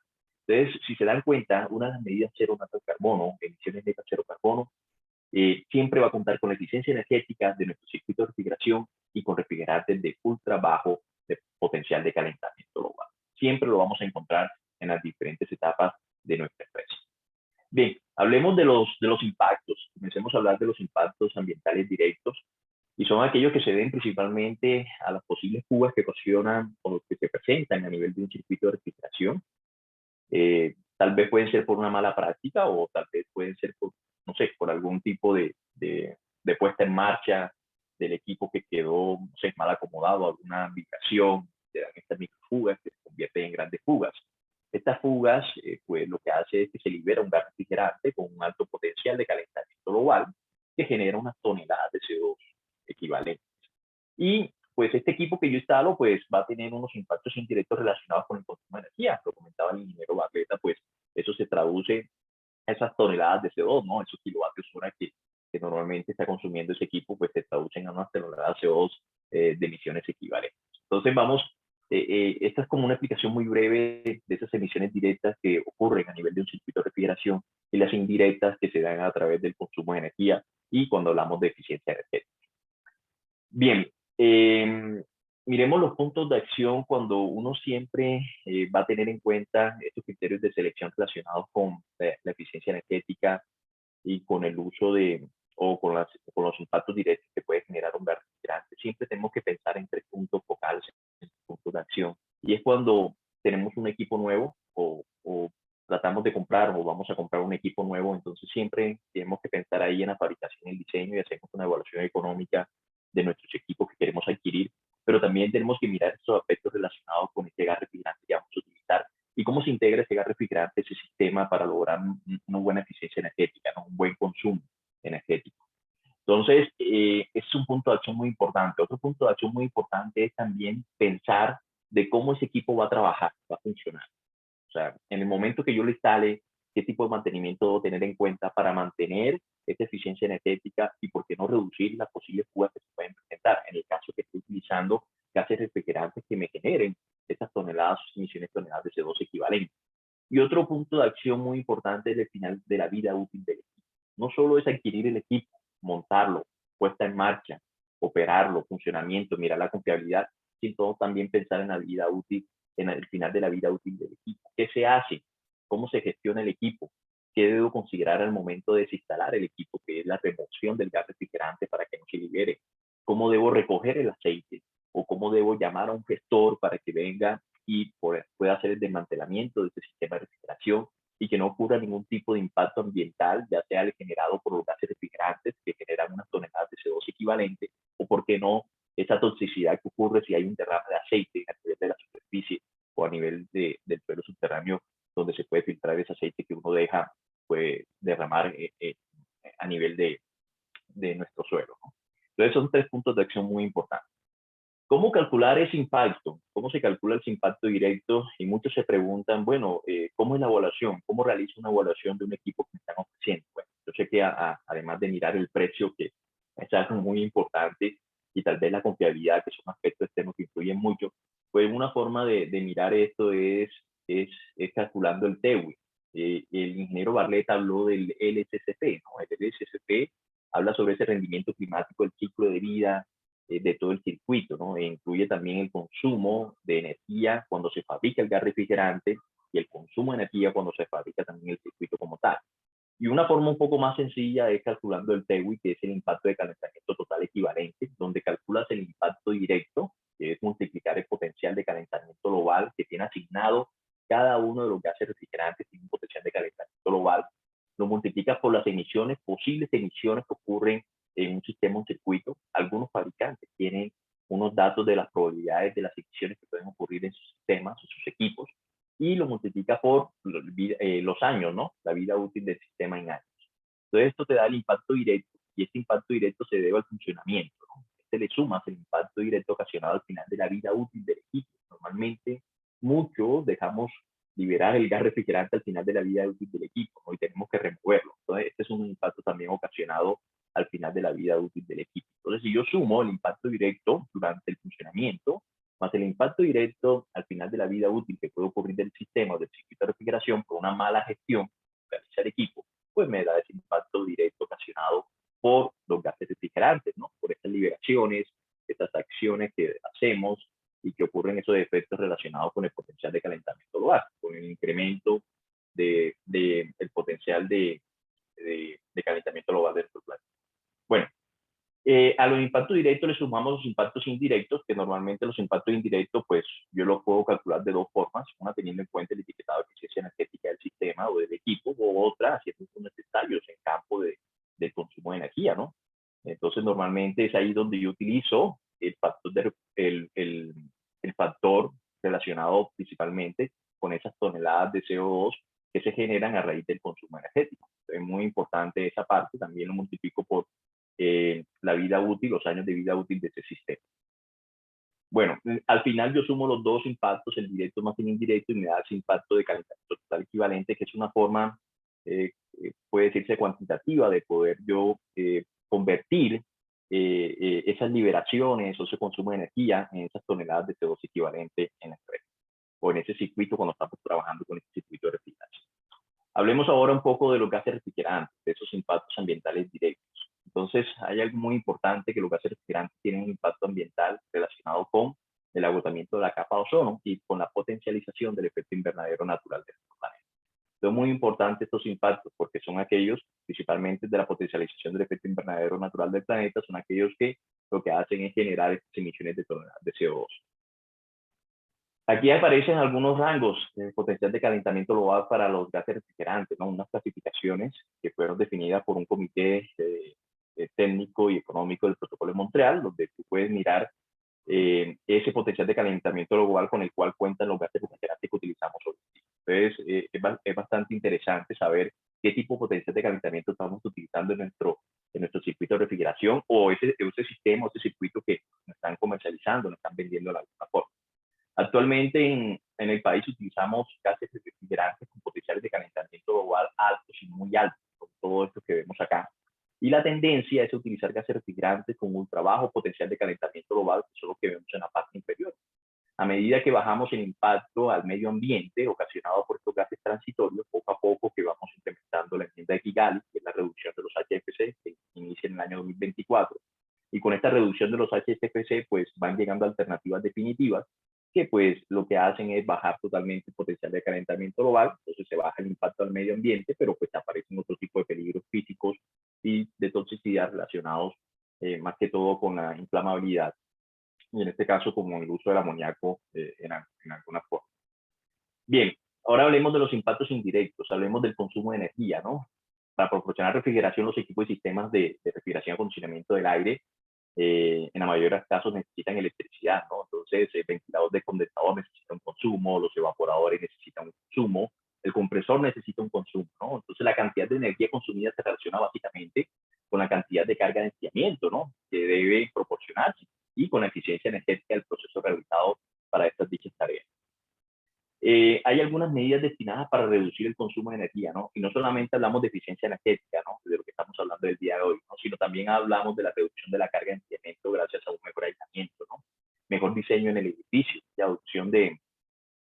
Entonces, si se dan cuenta, una de las medidas cero neto carbono, emisiones netas cero carbono, siempre va a contar con la eficiencia energética de nuestro circuito de refrigeración y con refrigerantes de ultra bajo de potencial de calentamiento global. Siempre lo vamos a encontrar en las diferentes etapas de nuestra empresa. Bien, hablemos de los impactos. Comencemos a hablar de los impactos ambientales directos y son aquellos que se ven principalmente a las posibles fugas que ocasionan o que se presentan a nivel de un circuito de refrigeración. Tal vez pueden ser por una mala práctica o tal vez pueden ser por, no sé, por algún tipo de puesta en marcha del equipo que quedó, no sé, mal acomodado, alguna vibración, se dan estas microfugas que se convierten en grandes fugas. Estas fugas, pues lo que hace es que se libera un gas refrigerante con un alto potencial de calentamiento global que genera unas toneladas de CO2 equivalentes. Y pues este equipo que yo instalo pues va a tener unos impactos indirectos relacionados con el consumo de energía. Lo comentaba el ingeniero Barleta, pues eso se traduce a esas toneladas de CO2, ¿no? Esos kilovatios hora que normalmente está consumiendo ese equipo, pues se traducen a unas toneladas de CO2 de emisiones equivalentes. Entonces vamos, esta es como una explicación muy breve de esas emisiones directas que ocurren a nivel de un circuito de refrigeración y las indirectas que se dan a través del consumo de energía y cuando hablamos de eficiencia energética. Bien, miremos los puntos de acción cuando uno siempre va a tener en cuenta estos criterios de selección relacionados con la eficiencia energética y con el uso de, o con los impactos directos que puede generar un gas refrigerante. Siempre tenemos que pensar en tres puntos focales, en puntos de acción. Y es cuando tenemos un equipo nuevo o tratamos de comprar o vamos a comprar un equipo nuevo, entonces siempre tenemos que pensar ahí en la fabricación y el diseño y hacemos una evaluación económica de nuestros equipos que queremos adquirir, pero también tenemos que mirar estos aspectos relacionados con este gas refrigerante que vamos a utilizar y cómo se integra ese gas refrigerante, ese sistema para lograr una buena eficiencia energética, ¿no? Un buen consumo energético. Entonces, es un punto de acción muy importante. Otro punto de acción muy importante es también pensar de cómo ese equipo va a trabajar, va a funcionar. O sea, en el momento que yo lo instale, qué tipo de mantenimiento debo tener en cuenta para mantener esta eficiencia energética y por qué no reducir las posibles fugas que se pueden presentar en el caso que esté utilizando gases refrigerantes que me generen estas toneladas, emisiones toneladas de CO2 equivalentes. Y otro punto de acción muy importante es el final de la vida útil del equipo. No solo es adquirir el equipo, montarlo, puesta en marcha, operarlo, funcionamiento, mirar la confiabilidad, sino también pensar en la vida útil, en el final de la vida útil del equipo. ¿Qué se hace? ¿Cómo se gestiona el equipo? ¿Qué debo considerar al momento de desinstalar el equipo? Que es la remoción del gas refrigerante para que no se libere. ¿Cómo debo recoger el aceite? ¿O cómo debo llamar a un gestor para que venga y pueda hacer el desmantelamiento de este sistema de refrigeración y que no ocurra ningún tipo de impacto ambiental, ya sea el generado por los gases refrigerantes que generan unas toneladas de CO2 equivalente, o por qué no esa toxicidad que ocurre si hay un derrame de aceite a nivel de la superficie o a nivel del suelo subterráneo, donde se puede filtrar ese aceite que uno deja pues, derramar a nivel de nuestro suelo, ¿no? Entonces son tres puntos de acción muy importantes. ¿Cómo calcular ese impacto? ¿Cómo se calcula ese impacto directo? Y muchos se preguntan, bueno, ¿cómo es la evaluación? ¿Cómo realizo una evaluación de un equipo que me están ofreciendo? Bueno, yo sé que además de mirar el precio que es algo muy importante, y tal vez la confiabilidad, que son aspectos externos que influyen mucho. Pues una forma de mirar esto es calculando el TEWI. El ingeniero Barlett habló del LSCP, ¿no? El LSCP habla sobre ese rendimiento climático, el ciclo de vida de todo el circuito, ¿no? E incluye también el consumo de energía cuando se fabrica el gas refrigerante y el consumo de energía cuando se fabrica también el circuito como tal. Y una forma un poco más sencilla es calculando el TEWI, que es el impacto de calentamiento total equivalente, donde calculas el impacto directo, que es multiplicar el potencial de calentamiento global que tiene asignado cada uno de los gases refrigerantes, tiene un potencial de calentamiento global, lo multiplicas por las emisiones, posibles emisiones que ocurren en un sistema, un circuito. Algunos fabricantes tienen unos datos de las probabilidades de las emisiones que pueden ocurrir en sus sistemas o sus equipos, y lo multiplica por los años, ¿no? La vida útil del sistema en años. Entonces esto te da el impacto directo, y este impacto directo se debe al funcionamiento, ¿no? Le sumas el impacto directo ocasionado al final de la vida útil del equipo. Normalmente muchos dejamos liberar el gas refrigerante al final de la vida útil del equipo, ¿no? Y tenemos que removerlo. Entonces este es un impacto también ocasionado al final de la vida útil del equipo. Entonces si yo sumo el impacto directo durante el funcionamiento, más el impacto directo al final de la vida útil que puede ocurrir del sistema o del circuito de refrigeración por una mala gestión que realiza el equipo, pues me da ese impacto directo ocasionado por los gases refrigerantes, ¿no? Por estas liberaciones, estas acciones que hacemos y que ocurren esos efectos relacionados con el potencial de calentamiento global, con el incremento del potencial de calentamiento global de nuestro planeta. Bueno, a los impactos directos le sumamos los impactos indirectos, que normalmente los impactos indirectos, pues yo los puedo calcular de dos formas, una teniendo en cuenta el etiquetado de eficiencia energética del sistema o del equipo, o otra haciendo unos ensayos en campo de consumo de energía, ¿no? Entonces normalmente es ahí donde yo utilizo el factor relacionado principalmente con esas toneladas de CO2 que se generan a raíz del consumo energético. Es muy importante esa parte, también lo multiplico por la vida útil, los años de vida útil de ese sistema. Bueno, al final yo sumo los dos impactos, el directo más el indirecto, y me da ese impacto de calentamiento total equivalente, que es una forma, puede decirse cuantitativa, de poder yo convertir esas liberaciones o ese consumo de energía en esas toneladas de CO2 equivalente en la empresa, o en ese circuito cuando estamos trabajando con ese circuito de refrigeración. Hablemos ahora un poco de los gases refrigerantes, de esos impactos ambientales directos. Entonces, hay algo muy importante, que los gases refrigerantes tienen un impacto ambiental relacionado con el agotamiento de la capa de ozono y con la potencialización del efecto invernadero natural de nuestro planeta. Son muy importantes estos impactos porque son aquellos, principalmente de la potencialización del efecto invernadero natural del planeta, son aquellos que lo que hacen es generar estas emisiones de toneladas de CO2. Aquí aparecen algunos rangos de potencial de calentamiento global para los gases refrigerantes, ¿no? Unas clasificaciones que fueron definidas por un comité técnico y económico del Protocolo de Montreal, donde tú puedes mirar ese potencial de calentamiento global con el cual cuentan los gases refrigerantes que utilizamos hoy. Entonces, es bastante interesante saber qué tipo de potencial de calentamiento estamos utilizando en nuestro circuito de refrigeración, o ese sistema, o ese circuito que nos están comercializando, nos están vendiendo de alguna forma. Actualmente en el país utilizamos gases refrigerantes con potenciales de calentamiento global altos y muy altos, con todo esto que vemos acá. Y la tendencia es utilizar gases refrigerantes con ultra bajo potencial de calentamiento global, que son los que vemos en la parte inferior. A medida que bajamos el impacto al medio ambiente ocasionado por estos gases transitorios, poco a poco que vamos implementando la enmienda de Kigali, que es la reducción de los HFC, que inicia en el año 2024. Y con esta reducción de los HFC, pues van llegando alternativas definitivas, que pues lo que hacen es bajar totalmente el potencial de calentamiento global, entonces se baja el impacto al medio ambiente, pero pues aparecen otro tipo de peligros físicos y de toxicidad relacionados más que todo con la inflamabilidad, y en este caso como el uso del amoníaco en alguna forma. Bien, ahora hablemos de los impactos indirectos, hablemos del consumo de energía, ¿no? Para proporcionar refrigeración, los equipos y sistemas de refrigeración y acondicionamiento del aire en la mayoría de los casos necesitan electricidad, ¿no? Entonces, el ventilador de condensador necesita un consumo, los evaporadores necesitan un consumo, el compresor necesita un consumo, ¿no? Entonces, la cantidad de energía consumida se relaciona básicamente con la cantidad de carga de enfriamiento, ¿no? Que debe proporcionarse, y con la eficiencia energética del proceso realizado para estas dichas tareas. hay algunas medidas destinadas para reducir el consumo de energía, ¿no? Y no solamente hablamos de eficiencia energética, ¿no? De lo que estamos hablando del día de hoy, ¿no? Sino también hablamos de la reducción de la carga de enfriamiento gracias a un mejor aislamiento, ¿no? Mejor diseño en el edificio y adopción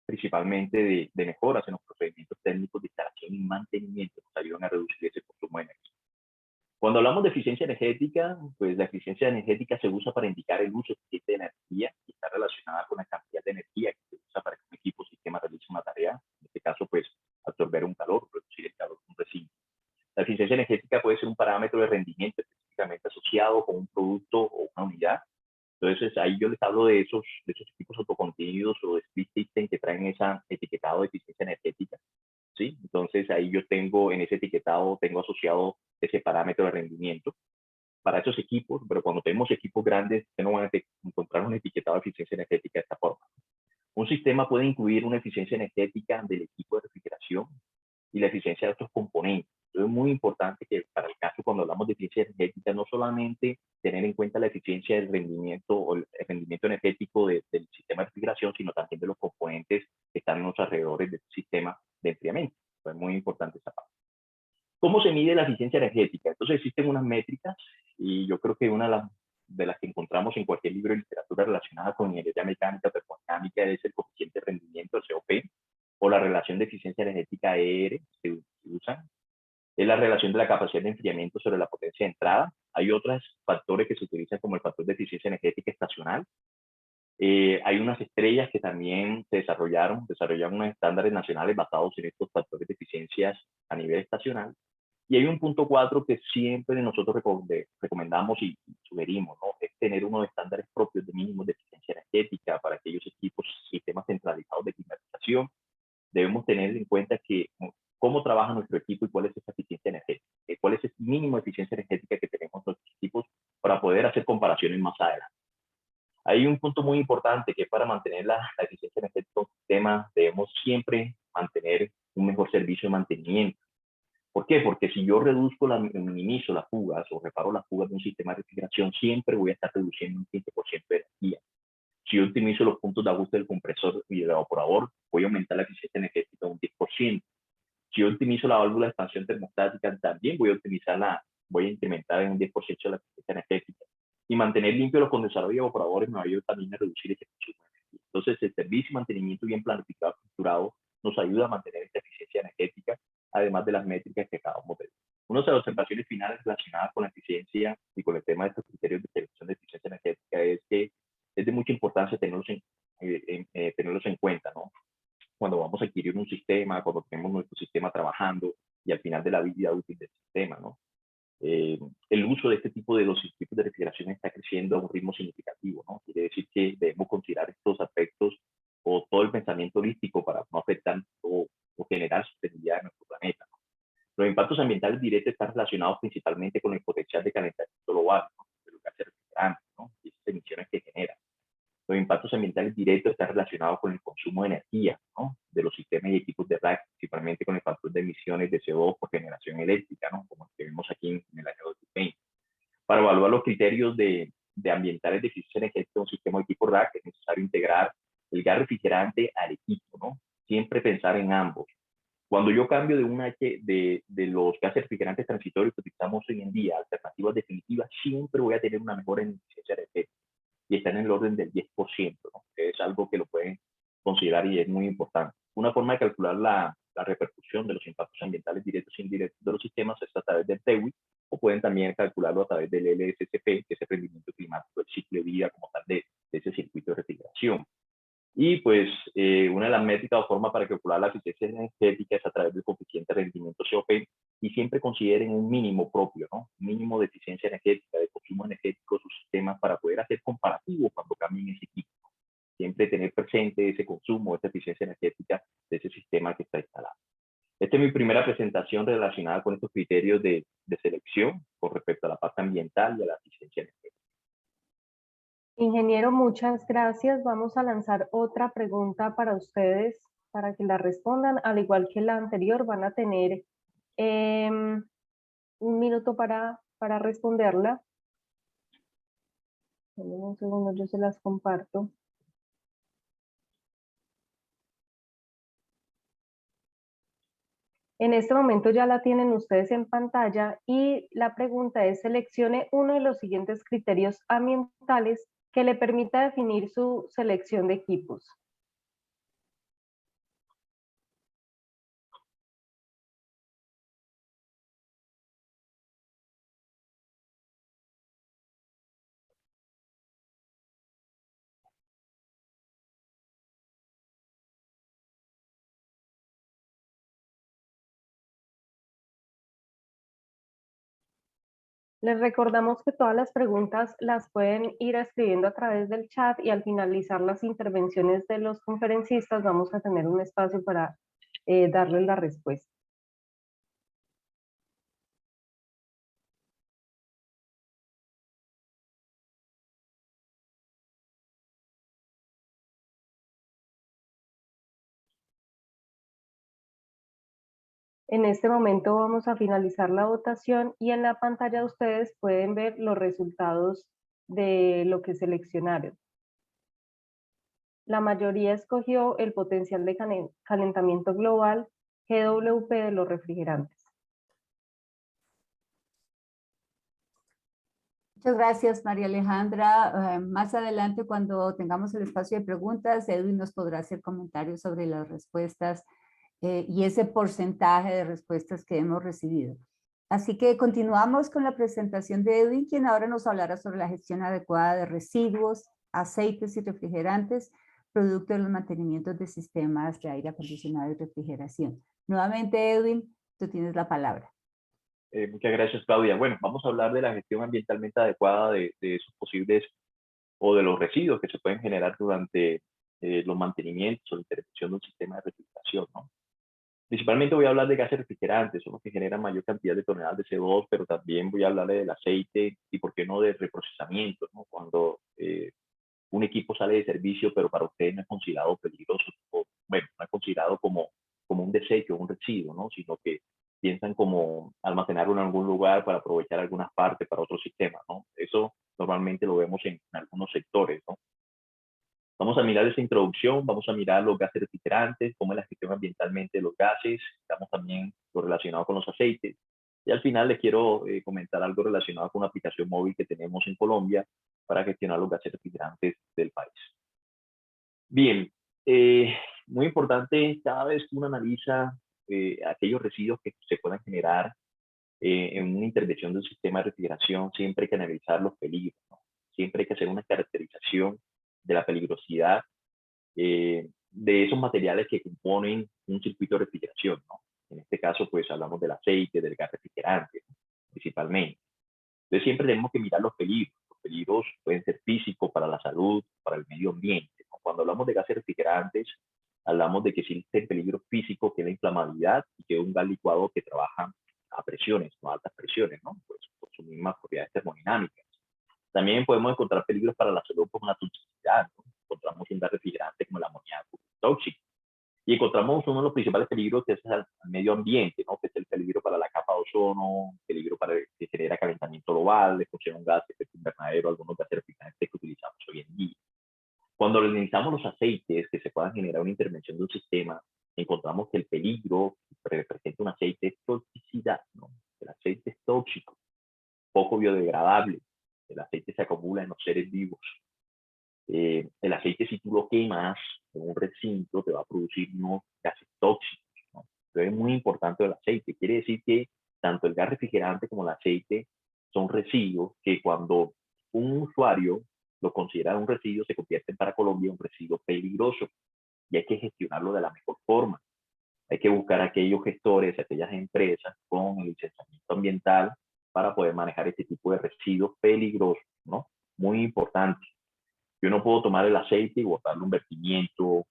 principalmente de mejoras en los procedimientos técnicos de instalación y mantenimiento que nos ayudan a reducir ese consumo de energía. Cuando hablamos de eficiencia energética, pues la eficiencia energética se usa para indicar el uso eficiente de energía y está relacionada con la cantidad de energía que se usa para que un equipo o sistema realice una tarea. En este caso, pues, absorber un calor, reducir el calor de un recinto. La eficiencia energética puede ser un parámetro de rendimiento específicamente asociado con un producto o una unidad. Entonces, ahí yo les hablo de esos equipos autocontenidos o de split system que traen ese etiquetado de eficiencia energética. ¿Sí? Entonces ahí yo tengo en ese etiquetado, tengo asociado ese parámetro de rendimiento para esos equipos, pero cuando tenemos equipos grandes, no van a encontrar un etiquetado de eficiencia energética de esta forma. Un sistema puede incluir una eficiencia energética del equipo de refrigeración y la eficiencia de otros componentes. Entonces es muy importante que para el caso cuando hablamos de eficiencia energética, no solamente tener en cuenta la eficiencia del rendimiento o el rendimiento energético del sistema de refrigeración, sino también de los componentes que están en los alrededores del sistema de enfriamiento. Es muy importante esa parte. ¿Cómo se mide la eficiencia energética? Entonces existen unas métricas y yo creo que una de las que encontramos en cualquier libro de literatura relacionada con ingeniería mecánica o termodinámica es el coeficiente de rendimiento, el COP, o la relación de eficiencia energética ER, se usan. Es la relación de la capacidad de enfriamiento sobre la potencia de entrada. Hay otros factores que se utilizan como el factor de eficiencia energética estacional. Hay unas estrellas que también se desarrollaron unos estándares nacionales basados en estos factores de eficiencias a nivel estacional. Y hay un punto 4 que siempre nosotros recomendamos y sugerimos, ¿no? Es tener unos estándares propios de mínimos de eficiencia energética para aquellos equipos, sistemas centralizados de climatización. Debemos tener en cuenta que cómo trabaja nuestro equipo y cuál es esa eficiencia energética, cuál es el mínimo de eficiencia energética que tenemos nuestros equipos para poder hacer comparaciones más adelante. Hay un punto muy importante que para mantener la eficiencia energética de un sistema debemos siempre mantener un mejor servicio de mantenimiento. ¿Por qué? Porque si yo minimizo las fugas o reparo las fugas de un sistema de refrigeración, siempre voy a estar reduciendo un 15% de energía. Si yo optimizo los puntos de ajuste del compresor y del evaporador, voy a aumentar la eficiencia energética un 10%. Si yo optimizo la válvula de expansión termostática, también voy a incrementar en un 10% la eficiencia energética. Y mantener limpios los condensadores y evaporadores me va a ayudar también a reducir ese consumo de energía. Entonces, el servicio y mantenimiento bien planificado y estructurado nos ayuda a mantener esta eficiencia energética, además de las métricas que acabamos de ver. Una de las observaciones finales relacionadas con la eficiencia y con el tema de estos criterios de selección de eficiencia energética es que es de mucha importancia tenerlos en cuenta, ¿no? Cuando vamos a adquirir un sistema, cuando tenemos nuestro sistema trabajando y al final de la vida útil del sistema, ¿no? El uso de este tipo de los equipos de refrigeración está creciendo a un ritmo significativo, ¿no? Quiere decir que debemos considerar estos aspectos o todo el pensamiento holístico para no afectar o generar sostenibilidad de nuestro planeta, ¿no? Los impactos ambientales directos están relacionados principalmente con el potencial de calentamiento global, ¿no? De los gases refrigerantes, ¿no? Y esas emisiones que generan. Los impactos ambientales directos están relacionados con el consumo de energía, ¿no? De los sistemas y equipos de rack, principalmente con el factor de emisiones de CO2 por generación eléctrica, ¿no? Como el que vemos aquí en el año 2020. Para evaluar los criterios de ambientales de eficiencia energética de un sistema de equipo rack, es necesario integrar el gas refrigerante al equipo, ¿no? Siempre pensar en ambos. Cuando yo cambio de los gases refrigerantes transitorios que utilizamos hoy en día, alternativas definitivas, siempre voy a tener una mejora en eficiencia energética. Y está en el orden del 10%, ¿no? Que es algo que lo pueden considerar y es muy importante. Una forma de calcular la repercusión de los impactos ambientales directos e indirectos de los sistemas es a través del TEWI, o pueden también calcularlo a través del LSCP, que es el rendimiento climático, el ciclo de vida como tal de ese circuito de refrigeración. Y pues una de las métricas o formas para calcular la eficiencia energética es a través del coeficiente de rendimiento COP, y siempre consideren un mínimo propio, ¿no? Un mínimo de eficiencia energética, de consumo energético de sus sistemas para poder hacer comparativos cuando cambien ese equipo. Siempre tener presente ese consumo, esa eficiencia energética de ese sistema que está instalado. Esta es mi primera presentación relacionada con estos criterios de selección con respecto a la parte ambiental y a la eficiencia energética. Ingeniero, muchas gracias. Vamos a lanzar otra pregunta para ustedes para que la respondan. Al igual que la anterior, van a tener un minuto para responderla. Un segundo, yo se las comparto. En este momento ya la tienen ustedes en pantalla y la pregunta es: seleccione uno de los siguientes criterios ambientales que le permita definir su selección de equipos. Les recordamos que todas las preguntas las pueden ir escribiendo a través del chat y al finalizar las intervenciones de los conferencistas vamos a tener un espacio para darles la respuesta. En este momento vamos a finalizar la votación y en la pantalla ustedes pueden ver los resultados de lo que seleccionaron. La mayoría escogió el potencial de calentamiento global GWP de los refrigerantes. Muchas gracias, María Alejandra. Más adelante, cuando tengamos el espacio de preguntas, Edwin nos podrá hacer comentarios sobre las respuestas y ese porcentaje de respuestas que hemos recibido. Así que continuamos con la presentación de Edwin, quien ahora nos hablará sobre la gestión adecuada de residuos, aceites y refrigerantes, producto de los mantenimientos de sistemas de aire acondicionado y refrigeración. Nuevamente, Edwin, tú tienes la palabra. Muchas gracias, Claudia. Bueno, vamos a hablar de la gestión ambientalmente adecuada de esos posibles o de los residuos que se pueden generar durante los mantenimientos o la intervención de un sistema de refrigeración, ¿no? Principalmente voy a hablar de gases refrigerantes, son los que generan mayor cantidad de toneladas de CO2, pero también voy a hablarle del aceite y, por qué no, del reprocesamiento, ¿no? Cuando un equipo sale de servicio, pero para ustedes no es considerado peligroso, o, bueno, no es considerado como un desecho, un residuo, ¿no? Sino que piensan como almacenarlo en algún lugar para aprovechar algunas partes para otro sistema, ¿no? Eso normalmente lo vemos en algunos sectores, ¿no? Vamos a mirar esa introducción, vamos a mirar los gases refrigerantes, cómo es la gestión ambientalmente de los gases, estamos también lo relacionado con los aceites. Y al final les quiero comentar algo relacionado con una aplicación móvil que tenemos en Colombia para gestionar los gases refrigerantes del país. Bien, muy importante, cada vez que uno analiza aquellos residuos que se puedan generar en una intervención de un sistema de refrigeración, siempre hay que analizar los peligros, ¿no? Siempre hay que hacer una caracterización de la peligrosidad de esos materiales que componen un circuito de refrigeración, ¿no? En este caso, pues hablamos del aceite, del gas refrigerante, ¿no? Principalmente. Entonces siempre tenemos que mirar los peligros. Los peligros pueden ser físicos para la salud, para el medio ambiente, ¿no? Cuando hablamos de gases refrigerantes, hablamos de que existe el peligro físico, que es la inflamabilidad, y que es un gas licuado que trabaja a presiones, no a altas presiones, ¿no? Pues por sus mismas propiedades termodinámicas. También podemos encontrar peligros para la salud como la toxicidad, ¿no? Encontramos un gas refrigerante como el amoníaco tóxico. Y encontramos uno de los principales peligros, que es al medio ambiente, ¿no? Que es el peligro para la capa de ozono, peligro para que genera calentamiento global, expulsión de un gas de efecto invernadero, algunos gases refrigerantes que utilizamos hoy en día. Cuando analizamos los aceites que se puedan generar una intervención de un sistema, encontramos que el peligro que representa un aceite es toxicidad, ¿no? El aceite es tóxico, poco biodegradable, el aceite se acumula en los seres vivos. El aceite, si tú lo quemas en un recinto, te va a producir unos gases tóxicos, ¿no? Entonces es muy importante el aceite. Quiere decir que tanto el gas refrigerante como el aceite son residuos que, cuando un usuario lo considera un residuo, se convierten para Colombia en un residuo peligroso, y hay que gestionarlo de la mejor forma. Hay que buscar a aquellos gestores, a aquellas empresas con el licenciamiento ambiental para poder manejar este tipo de residuos peligrosos, ¿no? Muy importante. Yo no puedo tomar el aceite y botarle un vertimiento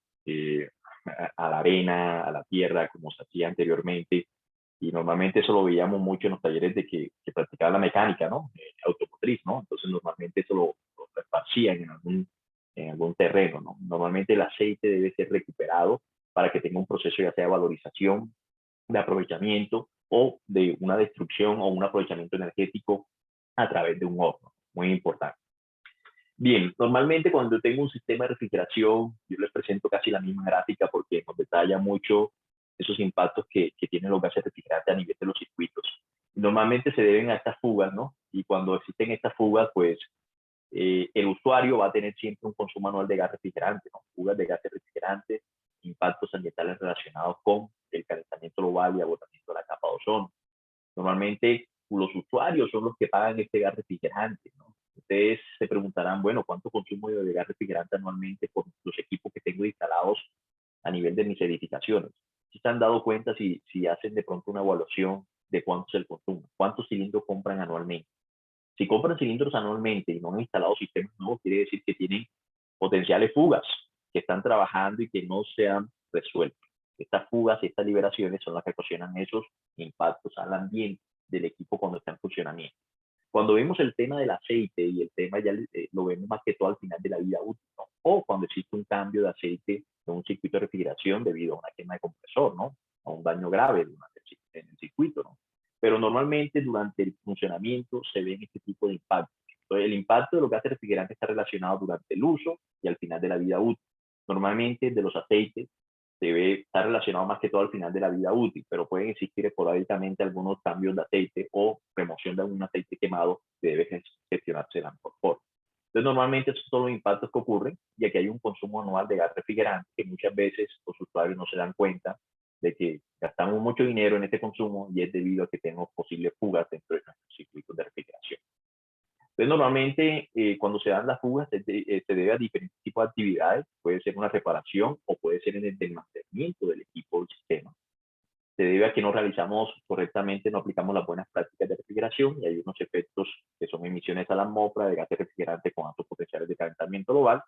a la arena, a la tierra, como se hacía anteriormente. Y normalmente eso lo veíamos mucho en los talleres de que practicaban la mecánica, ¿no? Automotriz, ¿no? Entonces normalmente eso lo esparcían en algún terreno, ¿no? Normalmente el aceite debe ser recuperado para que tenga un proceso ya sea de valorización, de aprovechamiento o de una destrucción o un aprovechamiento energético a través de un horno. Muy importante. Bien, normalmente cuando tengo un sistema de refrigeración, yo les presento casi la misma gráfica porque nos detalla mucho esos impactos que tienen los gases refrigerantes a nivel de los circuitos. Normalmente se deben a estas fugas, ¿no? Y cuando existen estas fugas, pues el usuario va a tener siempre un consumo anual de gas refrigerante, ¿no? Fugas de gases refrigerantes, impactos ambientales relacionados con el calentamiento global y agotamiento de la capa de ozono. Normalmente los usuarios son los que pagan este gas refrigerante, ¿no? Ustedes se preguntarán, bueno, ¿cuánto consumo de gas refrigerante anualmente por los equipos que tengo instalados a nivel de mis edificaciones? ¿Si se han dado cuenta si hacen de pronto una evaluación de cuánto es el consumo? ¿Cuántos cilindros compran anualmente? Si compran cilindros anualmente y no han instalado sistemas nuevos, quiere decir que tienen potenciales fugas que están trabajando y que no se han resuelto. Estas fugas y estas liberaciones son las que ocasionan esos impactos al ambiente del equipo cuando está en funcionamiento. Cuando vemos el tema del aceite, y el tema ya lo vemos más que todo al final de la vida útil, ¿no? O cuando existe un cambio de aceite en un circuito de refrigeración debido a una quema de compresor, ¿no? A un daño grave en el circuito, ¿no? Pero normalmente durante el funcionamiento se ven este tipo de impactos. Entonces, el impacto de los gases refrigerantes está relacionado durante el uso y al final de la vida útil. Normalmente de los aceites está relacionado más que todo al final de la vida útil, pero pueden existir esporádicamente algunos cambios de aceite o remoción de algún aceite quemado que debe gestionarse de la mejor forma. Entonces, normalmente estos son los impactos que ocurren, ya que hay un consumo anual de gas refrigerante que muchas veces los usuarios no se dan cuenta de que gastamos mucho dinero en este consumo y es debido a que tenemos posibles fugas dentro de nuestros circuitos de refrigeración. Entonces, normalmente cuando se dan las fugas se debe a diferentes tipos de actividades. Puede ser una reparación o puede ser en el desmantelamiento del equipo del sistema. Se debe a que no realizamos correctamente, no aplicamos las buenas prácticas de refrigeración y hay unos efectos que son emisiones a la atmósfera de gases refrigerantes con altos potenciales de calentamiento global,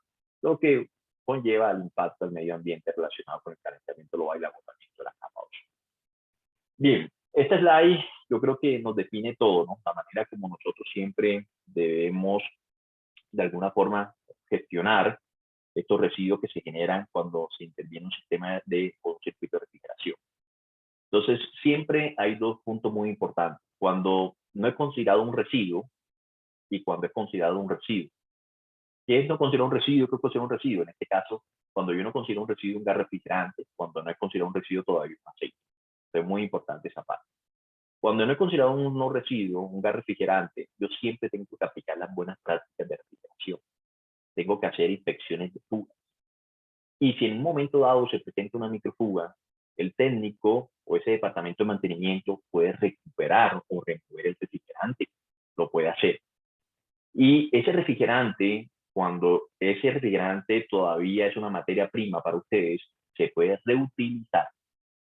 lo que conlleva al impacto al medio ambiente relacionado con el calentamiento global y el agotamiento de la capa de ozono. Bien, esta slide yo creo que nos define todo, ¿no? La manera como nosotros siempre debemos de alguna forma gestionar estos residuos que se generan cuando se interviene un sistema de un circuito de refrigeración. Entonces, siempre hay dos puntos muy importantes. Cuando no es considerado un residuo y cuando es considerado un residuo. ¿Qué es no considerado un residuo? ¿Qué es considerado un residuo? En este caso, cuando yo no considero un residuo un gas refrigerante, cuando no es considerado un residuo todavía un aceite. Entonces, es muy importante esa parte. Cuando no es considerado un no residuo, un gas refrigerante, yo siempre tengo que aplicar las buenas prácticas de refrigeración. Tengo que hacer inspecciones de fugas. Y si en un momento dado se presenta una microfuga, el técnico o ese departamento de mantenimiento puede recuperar o remover el refrigerante. Lo puede hacer. Y ese refrigerante, cuando ese refrigerante todavía es una materia prima para ustedes, se puede reutilizar.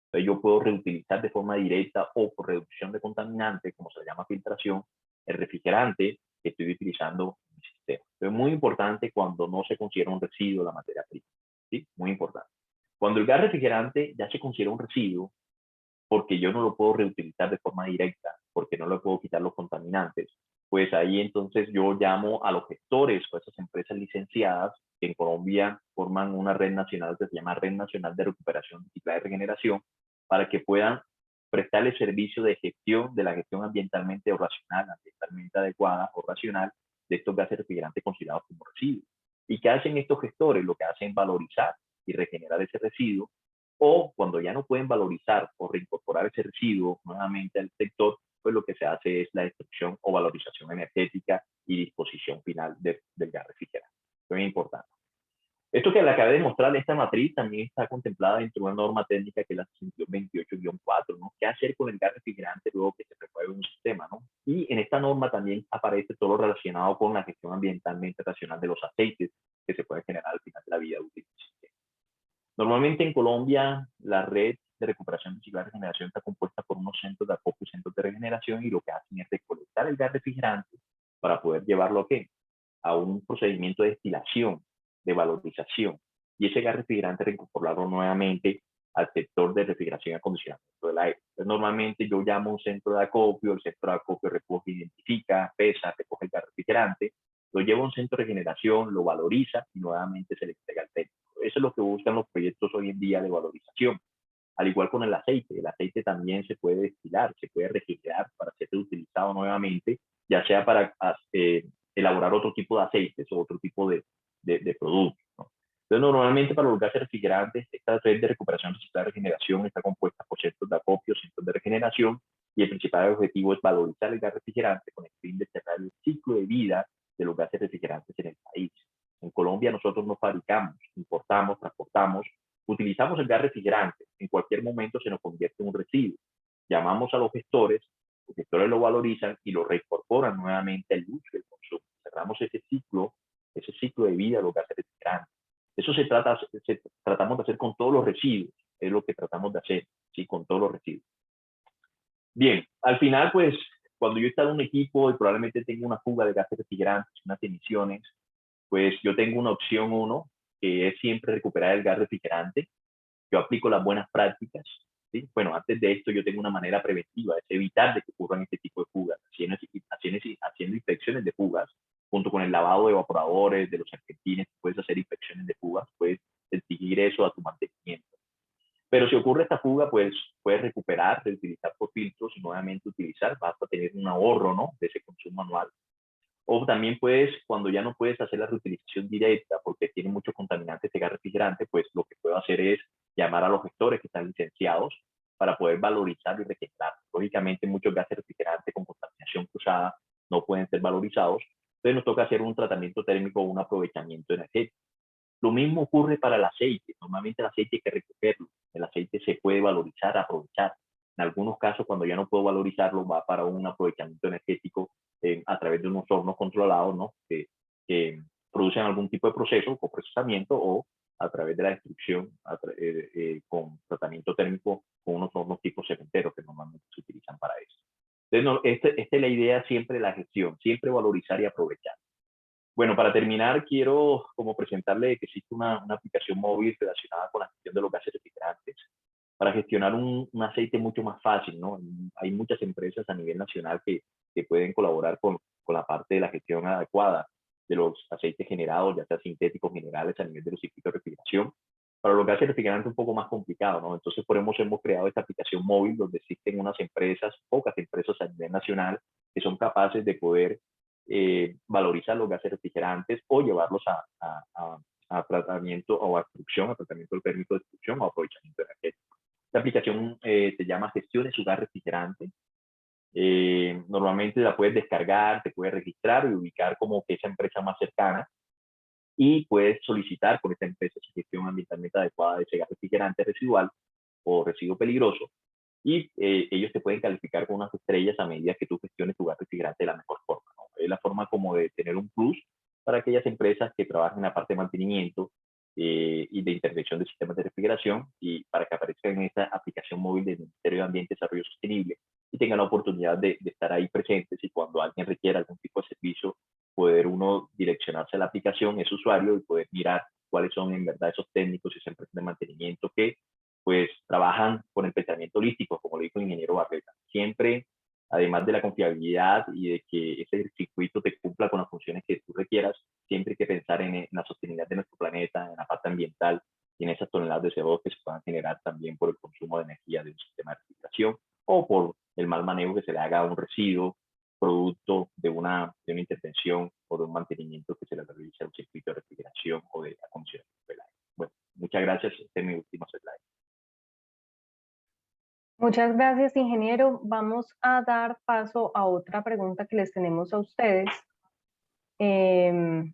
Entonces yo puedo reutilizar de forma directa o por reducción de contaminantes, como se le llama filtración, el refrigerante que estoy utilizando en mi sistema. Entonces es muy importante cuando no se considera un residuo la materia prima. ¿Sí? Muy importante. Cuando el gas refrigerante ya se considera un residuo, porque yo no lo puedo reutilizar de forma directa, porque no le puedo quitar los contaminantes, pues ahí entonces yo llamo a los gestores o esas empresas licenciadas que en Colombia forman una red nacional que se llama Red Nacional de Recuperación, Reciclaje y Regeneración, para que puedan prestarle servicio de gestión, de la gestión ambientalmente o racional, ambientalmente adecuada o racional de estos gases refrigerantes considerados como residuos. ¿Y qué hacen estos gestores? Lo que hacen es valorizar y regenerar ese residuo, o cuando ya no pueden valorizar o reincorporar ese residuo nuevamente al sector, pues lo que se hace es la destrucción o valorización energética y disposición final del gas refrigerante. Esto es importante. Esto que le acabé de mostrar, esta matriz, también está contemplada dentro de una norma técnica que es la 28-4, ¿no? ¿Qué hacer con el gas refrigerante luego que se remueve un sistema, ¿no? Y en esta norma también aparece todo lo relacionado con la gestión ambientalmente racional de los aceites que se pueden generar al final de la vida útil del sistema. Normalmente en Colombia, la red de recuperación, reciclaje y regeneración está compuesta por unos centros de acopio y centros de regeneración, y lo que hacen es recolectar el gas refrigerante para poder llevarlo ¿a qué? A un procedimiento de destilación, de valorización, y ese gas refrigerante reincorporarlo nuevamente al sector de refrigeración y acondicionamiento del aire. Entonces, normalmente yo llamo a un centro de acopio, el centro de acopio recoge, identifica, pesa, recoge el gas refrigerante, lo lleva a un centro de regeneración, lo valoriza y nuevamente se le entrega al técnico. Eso es lo que buscan los proyectos hoy en día de valorización. Al igual con el aceite también se puede destilar, se puede regenerar para ser utilizado nuevamente, ya sea para elaborar otro tipo de aceites o otro tipo de productos, ¿no? Entonces, normalmente para los gases refrigerantes, esta red de recuperación, reciclaje, regeneración está compuesta por centros de acopio, centros de regeneración, y el principal objetivo es valorizar el gas refrigerante con el fin de cerrar el ciclo de vida de los gases refrigerantes en el país. En Colombia nosotros no fabricamos, importamos, transportamos, utilizamos el gas refrigerante. En cualquier momento se nos convierte en un residuo. Llamamos a los gestores lo valorizan y lo reincorporan nuevamente al uso y al consumo. Cerramos ese ciclo de vida de los gases refrigerantes. Eso tratamos de hacer con todos los residuos, es lo que tratamos de hacer, ¿sí? Con todos los residuos. Bien, al final, pues, cuando yo instalo un equipo y probablemente tengo una fuga de gases refrigerantes, unas emisiones, pues yo tengo una opción 1, que es siempre recuperar el gas refrigerante. Yo aplico las buenas prácticas, ¿sí? Bueno, antes de esto yo tengo una manera preventiva, es evitar de que ocurran este tipo de fugas, haciendo inspecciones de fugas, junto con el lavado de evaporadores, de los serpentines, puedes hacer inspecciones de fugas, puedes exigir eso a tu mantenimiento. Pero si ocurre esta fuga, pues puedes recuperar, reutilizar por filtros y nuevamente utilizar, vas a tener un ahorro, ¿no?, de ese consumo anual. O también puedes, cuando ya no puedes hacer la reutilización directa porque tiene muchos contaminantes de gas refrigerante, pues lo que puedo hacer es llamar a los gestores que están licenciados para poder valorizar y regenerar. Lógicamente, muchos gases refrigerantes con contaminación cruzada no pueden ser valorizados, entonces nos toca hacer un tratamiento térmico o un aprovechamiento energético. Lo mismo ocurre para el aceite. Normalmente el aceite hay que recogerlo. El aceite se puede valorizar, aprovechar. En algunos casos, cuando ya no puedo valorizarlo, va para un aprovechamiento energético a través de unos hornos controlados, ¿no?, que producen algún tipo de proceso o procesamiento, o a través de la destrucción con tratamiento térmico con unos hornos tipo cementeros que normalmente se utilizan para eso. Entonces, no, esta es la idea siempre de la gestión, siempre valorizar y aprovechar. Bueno, para terminar, quiero como presentarle que existe una aplicación móvil relacionada con la gestión de los gases refrigerantes para gestionar un aceite mucho más fácil, ¿no? Hay muchas empresas a nivel nacional que pueden colaborar con la parte de la gestión adecuada de los aceites generados, ya sea sintéticos, minerales, a nivel de los circuitos de refrigeración. Para los gases refrigerantes es un poco más complicado, ¿no? Entonces, por eso hemos creado esta aplicación móvil donde existen unas empresas, pocas empresas a nivel nacional, que son capaces de poder valorizar los gases refrigerantes o llevarlos a tratamiento o a extrusión, a tratamiento del térmico de extrusión o aprovechamiento energético. Esta aplicación se llama Gestione su gas refrigerante. Normalmente la puedes descargar, te puedes registrar y ubicar como que esa empresa más cercana, y puedes solicitar con esta empresa esa gestión ambientalmente adecuada de ese gas refrigerante residual o residuo peligroso, y ellos te pueden calificar con unas estrellas a medida que tú gestiones tu gas refrigerante de la mejor forma, ¿no? Es la forma como de tener un plus para aquellas empresas que trabajan en la parte de mantenimiento y de intervención de sistemas de refrigeración, y para que aparezcan en esta aplicación móvil del Ministerio de Ambiente y Desarrollo Sostenible y tengan la oportunidad de estar ahí presentes, y cuando alguien requiera algún tipo de servicio, poder uno direccionarse a la aplicación, ese usuario, y poder mirar cuáles son en verdad esos técnicos y esas empresas de mantenimiento que pues trabajan con el pensamiento holístico, como lo dijo el ingeniero Barreta. Siempre, además de la confiabilidad y de que ese circuito te cumpla con las funciones que tú requieras, siempre hay que pensar en la sostenibilidad de nuestro planeta, en la parte ambiental y en esas toneladas de CO2 que se puedan generar también por el consumo de energía de un sistema de refrigeración o por el mal manejo que se le haga a un residuo producto de una intervención o de un mantenimiento que se le realice a un circuito de refrigeración o de acondicionamiento del aire. Bueno, muchas gracias. Este es mi último slide. Muchas gracias, ingeniero. Vamos a dar paso a otra pregunta que les tenemos a ustedes. En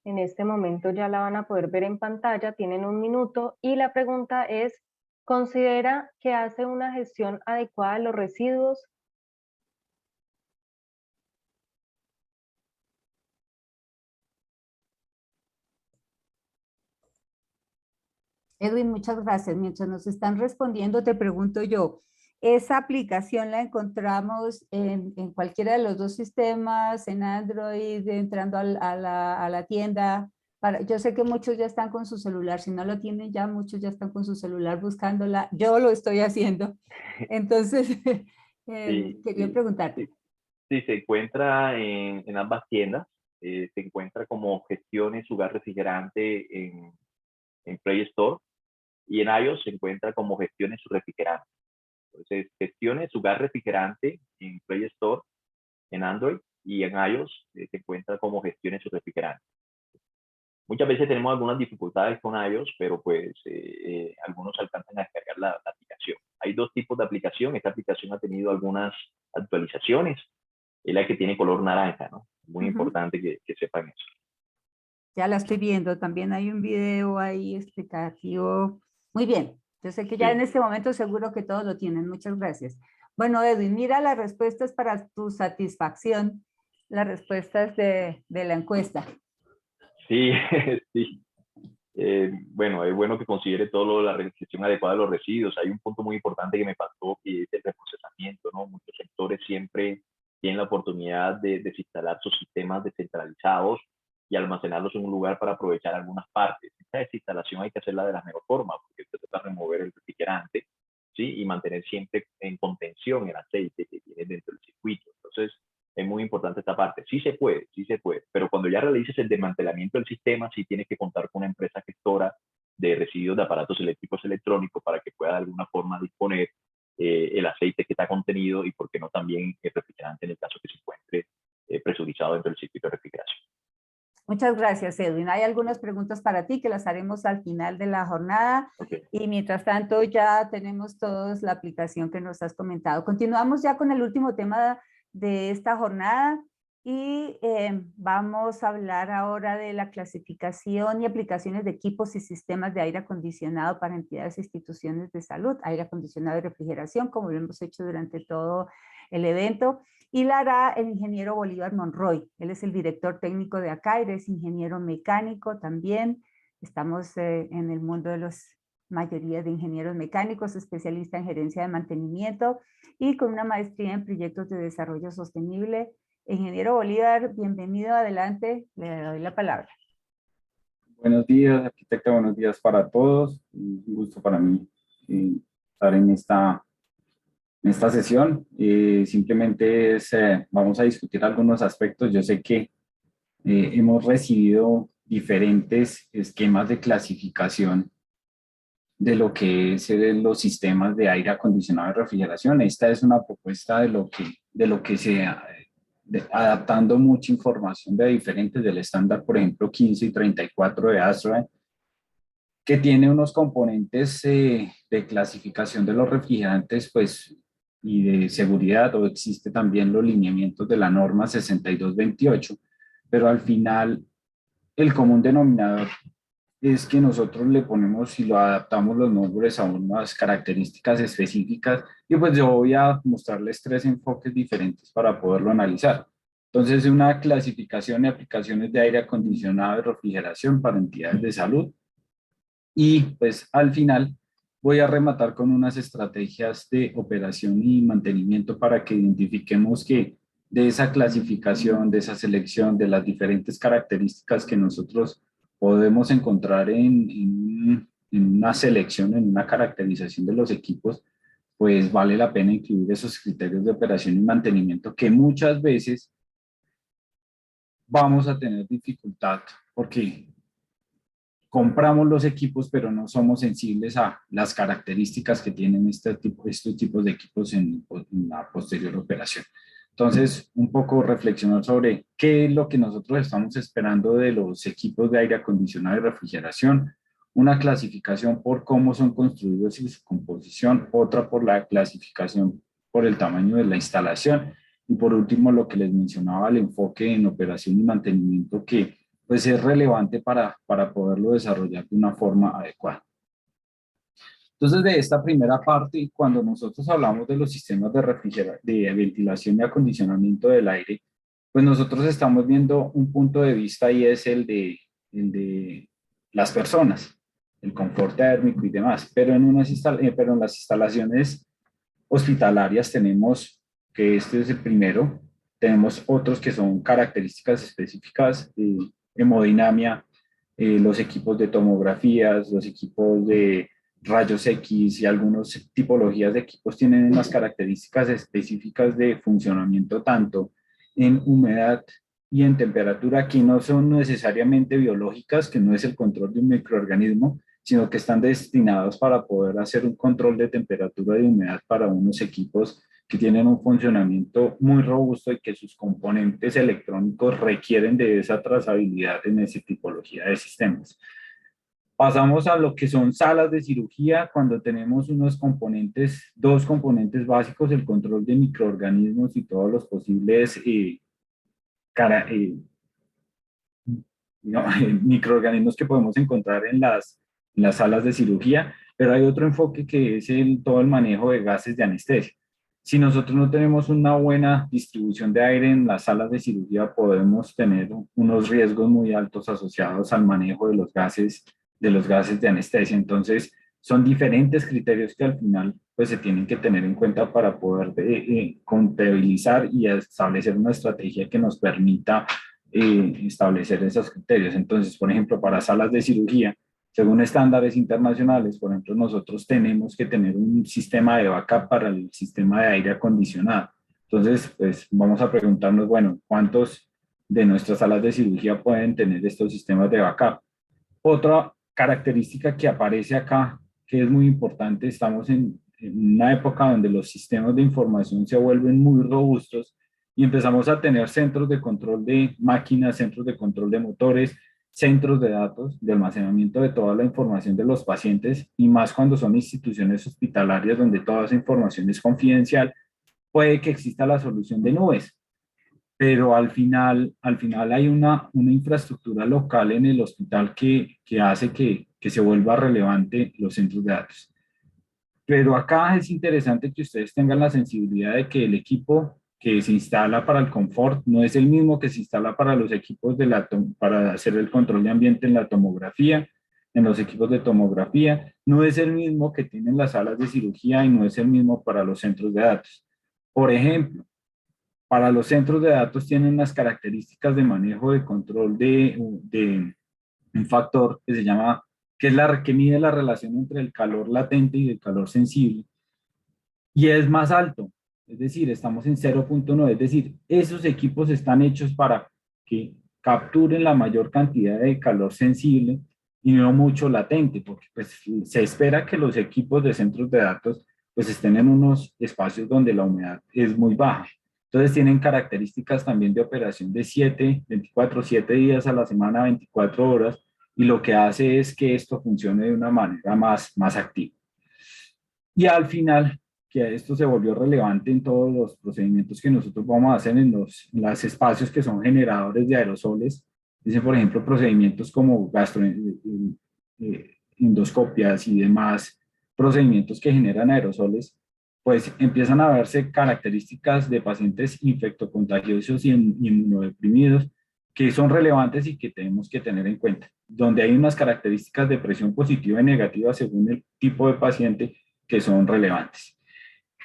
este momento ya la van a poder ver en pantalla, tienen 1 minuto, y la pregunta es: ¿considera que hace una gestión adecuada de los residuos? Edwin, muchas gracias. Mientras nos están respondiendo, te pregunto yo, ¿esa aplicación la encontramos en cualquiera de los dos sistemas, en Android, entrando a la tienda? Yo sé que muchos ya están con su celular, si no lo tienen ya, muchos ya están con su celular buscándola. Yo lo estoy haciendo. Entonces, quería preguntarte. Sí, se encuentra en ambas tiendas. Se encuentra como Gestione su gas refrigerante en Play Store, y en iOS se encuentra como Gestione su refrigerante. Entonces, Gestione su gas refrigerante en Play Store, en Android, y en iOS se encuentra como Gestione su refrigerante. Muchas veces tenemos algunas dificultades con iOS, pero pues algunos alcanzan a descargar la aplicación. Hay dos tipos de aplicación. Esta aplicación ha tenido algunas actualizaciones. Es la que tiene color naranja, ¿no? Muy importante que sepan eso. Ya la estoy viendo. También hay un video ahí explicativo. Muy bien. Yo sé que ya en este momento seguro que todos lo tienen. Muchas gracias. Bueno, Edwin, mira las respuestas para tu satisfacción. Las respuestas de la encuesta. Sí, sí. Bueno, es bueno que considere todo la gestión adecuada de los residuos. Hay un punto muy importante que me faltó, que es el reprocesamiento, ¿no? Muchos sectores siempre tienen la oportunidad de desinstalar sus sistemas descentralizados y almacenarlos en un lugar para aprovechar algunas partes. Esta desinstalación hay que hacerla de la mejor forma, porque se trata de remover el refrigerante, ¿sí? Y mantener siempre en contención el aceite que tiene dentro del circuito. Entonces, es muy importante esta parte. Sí se puede, pero cuando ya realices el desmantelamiento del sistema, sí tienes que contar con una empresa gestora de residuos de aparatos eléctricos electrónicos para que pueda de alguna forma disponer el aceite que está contenido y, por qué no, también el refrigerante en el caso que se encuentre presurizado dentro del circuito de refrigeración. Muchas gracias, Edwin. Hay algunas preguntas para ti que las haremos al final de la jornada. Okay. Y mientras tanto ya tenemos todos la aplicación que nos has comentado. Continuamos ya con el último tema de esta jornada y vamos a hablar ahora de la clasificación y aplicaciones de equipos y sistemas de aire acondicionado para entidades e instituciones de salud, aire acondicionado y refrigeración, como lo hemos hecho durante todo el evento, y la hará el ingeniero Bolívar Monroy. Él es el director técnico de Acaire, es ingeniero mecánico también. Estamos en el mundo de los mayoría de ingenieros mecánicos, especialista en gerencia de mantenimiento y con una maestría en proyectos de desarrollo sostenible. Ingeniero Bolívar, bienvenido, adelante, le doy la palabra. Buenos días, arquitecta, buenos días para todos. Un gusto para mí estar en esta sesión. Simplemente vamos a discutir algunos aspectos. Yo sé que hemos recibido diferentes esquemas de clasificación de lo que es los sistemas de aire acondicionado y refrigeración. Esta es una propuesta de lo que se adaptando mucha información de diferentes del estándar, por ejemplo, 15 y 34 de ASHRAE, que tiene unos componentes de clasificación de los refrigerantes, pues, y de seguridad, o existe también los lineamientos de la norma 6228, pero al final el común denominador es que nosotros le ponemos y lo adaptamos los nombres a unas características específicas, y pues yo voy a mostrarles 3 enfoques diferentes para poderlo analizar. Entonces, una clasificación de aplicaciones de aire acondicionado y refrigeración para entidades de salud, y pues al final voy a rematar con unas estrategias de operación y mantenimiento para que identifiquemos que de esa clasificación, de esa selección, de las diferentes características que nosotros podemos encontrar en una selección, en una caracterización de los equipos, pues vale la pena incluir esos criterios de operación y mantenimiento que muchas veces vamos a tener dificultad porque compramos los equipos, pero no somos sensibles a las características que tienen estos tipos de equipos en la posterior operación. Entonces, un poco reflexionar sobre qué es lo que nosotros estamos esperando de los equipos de aire acondicionado y refrigeración, una clasificación por cómo son construidos y su composición, otra por la clasificación por el tamaño de la instalación, y por último lo que les mencionaba, el enfoque en operación y mantenimiento que pues es relevante para poderlo desarrollar de una forma adecuada. Entonces, de esta primera parte, cuando nosotros hablamos de los sistemas de ventilación y acondicionamiento del aire, pues nosotros estamos viendo un punto de vista y es el de las personas, el confort térmico y demás, pero en las instalaciones hospitalarias tenemos, que este es el primero, tenemos otros que son características específicas, hemodinamia, los equipos de tomografías, los equipos de rayos X y algunas tipologías de equipos tienen unas características específicas de funcionamiento tanto en humedad y en temperatura que no son necesariamente biológicas, que no es el control de un microorganismo, sino que están destinados para poder hacer un control de temperatura y humedad para unos equipos que tienen un funcionamiento muy robusto y que sus componentes electrónicos requieren de esa trazabilidad en esa tipología de sistemas. Pasamos a lo que son salas de cirugía, cuando tenemos unos componentes, dos componentes básicos, el control de microorganismos y todos los posibles microorganismos que podemos encontrar en las salas de cirugía, pero hay otro enfoque que es todo el manejo de gases de anestesia. Si nosotros no tenemos una buena distribución de aire en las salas de cirugía, podemos tener unos riesgos muy altos asociados al manejo de los gases de anestesia. Entonces, son diferentes criterios que al final pues, se tienen que tener en cuenta para poder contabilizar y establecer una estrategia que nos permita establecer esos criterios. Entonces, por ejemplo, para salas de cirugía, según estándares internacionales, por ejemplo, nosotros tenemos que tener un sistema de backup para el sistema de aire acondicionado. Entonces, pues vamos a preguntarnos, bueno, ¿cuántos de nuestras salas de cirugía pueden tener estos sistemas de backup? Otra característica que aparece acá, que es muy importante, estamos en una época donde los sistemas de información se vuelven muy robustos y empezamos a tener centros de control de máquinas, centros de control de motores, centros de datos, de almacenamiento de toda la información de los pacientes, y más cuando son instituciones hospitalarias donde toda esa información es confidencial, puede que exista la solución de nubes, pero al final hay una infraestructura local en el hospital que hace que se vuelva relevante los centros de datos. Pero acá es interesante que ustedes tengan la sensibilidad de que el equipo que se instala para el confort no es el mismo que se instala para los equipos para hacer el control de ambiente en la tomografía, en los equipos de tomografía, no es el mismo que tienen las salas de cirugía y no es el mismo para los centros de datos. Por ejemplo, para los centros de datos tienen unas características de manejo de control de un factor que se llama, que mide la relación entre el calor latente y el calor sensible, y es más alto. Es decir, estamos en 0.9, es decir, esos equipos están hechos para que capturen la mayor cantidad de calor sensible y no mucho latente, porque pues, se espera que los equipos de centros de datos pues, estén en unos espacios donde la humedad es muy baja. Entonces tienen características también de operación de 7 días a la semana, 24 horas, y lo que hace es que esto funcione de una manera más activa. Y al final, que esto se volvió relevante en todos los procedimientos que nosotros vamos a hacer en los espacios que son generadores de aerosoles. Dicen, por ejemplo, procedimientos como endoscopias y demás procedimientos que generan aerosoles, pues empiezan a verse características de pacientes infectocontagiosos y inmunodeprimidos que son relevantes y que tenemos que tener en cuenta, donde hay unas características de presión positiva y negativa según el tipo de paciente que son relevantes.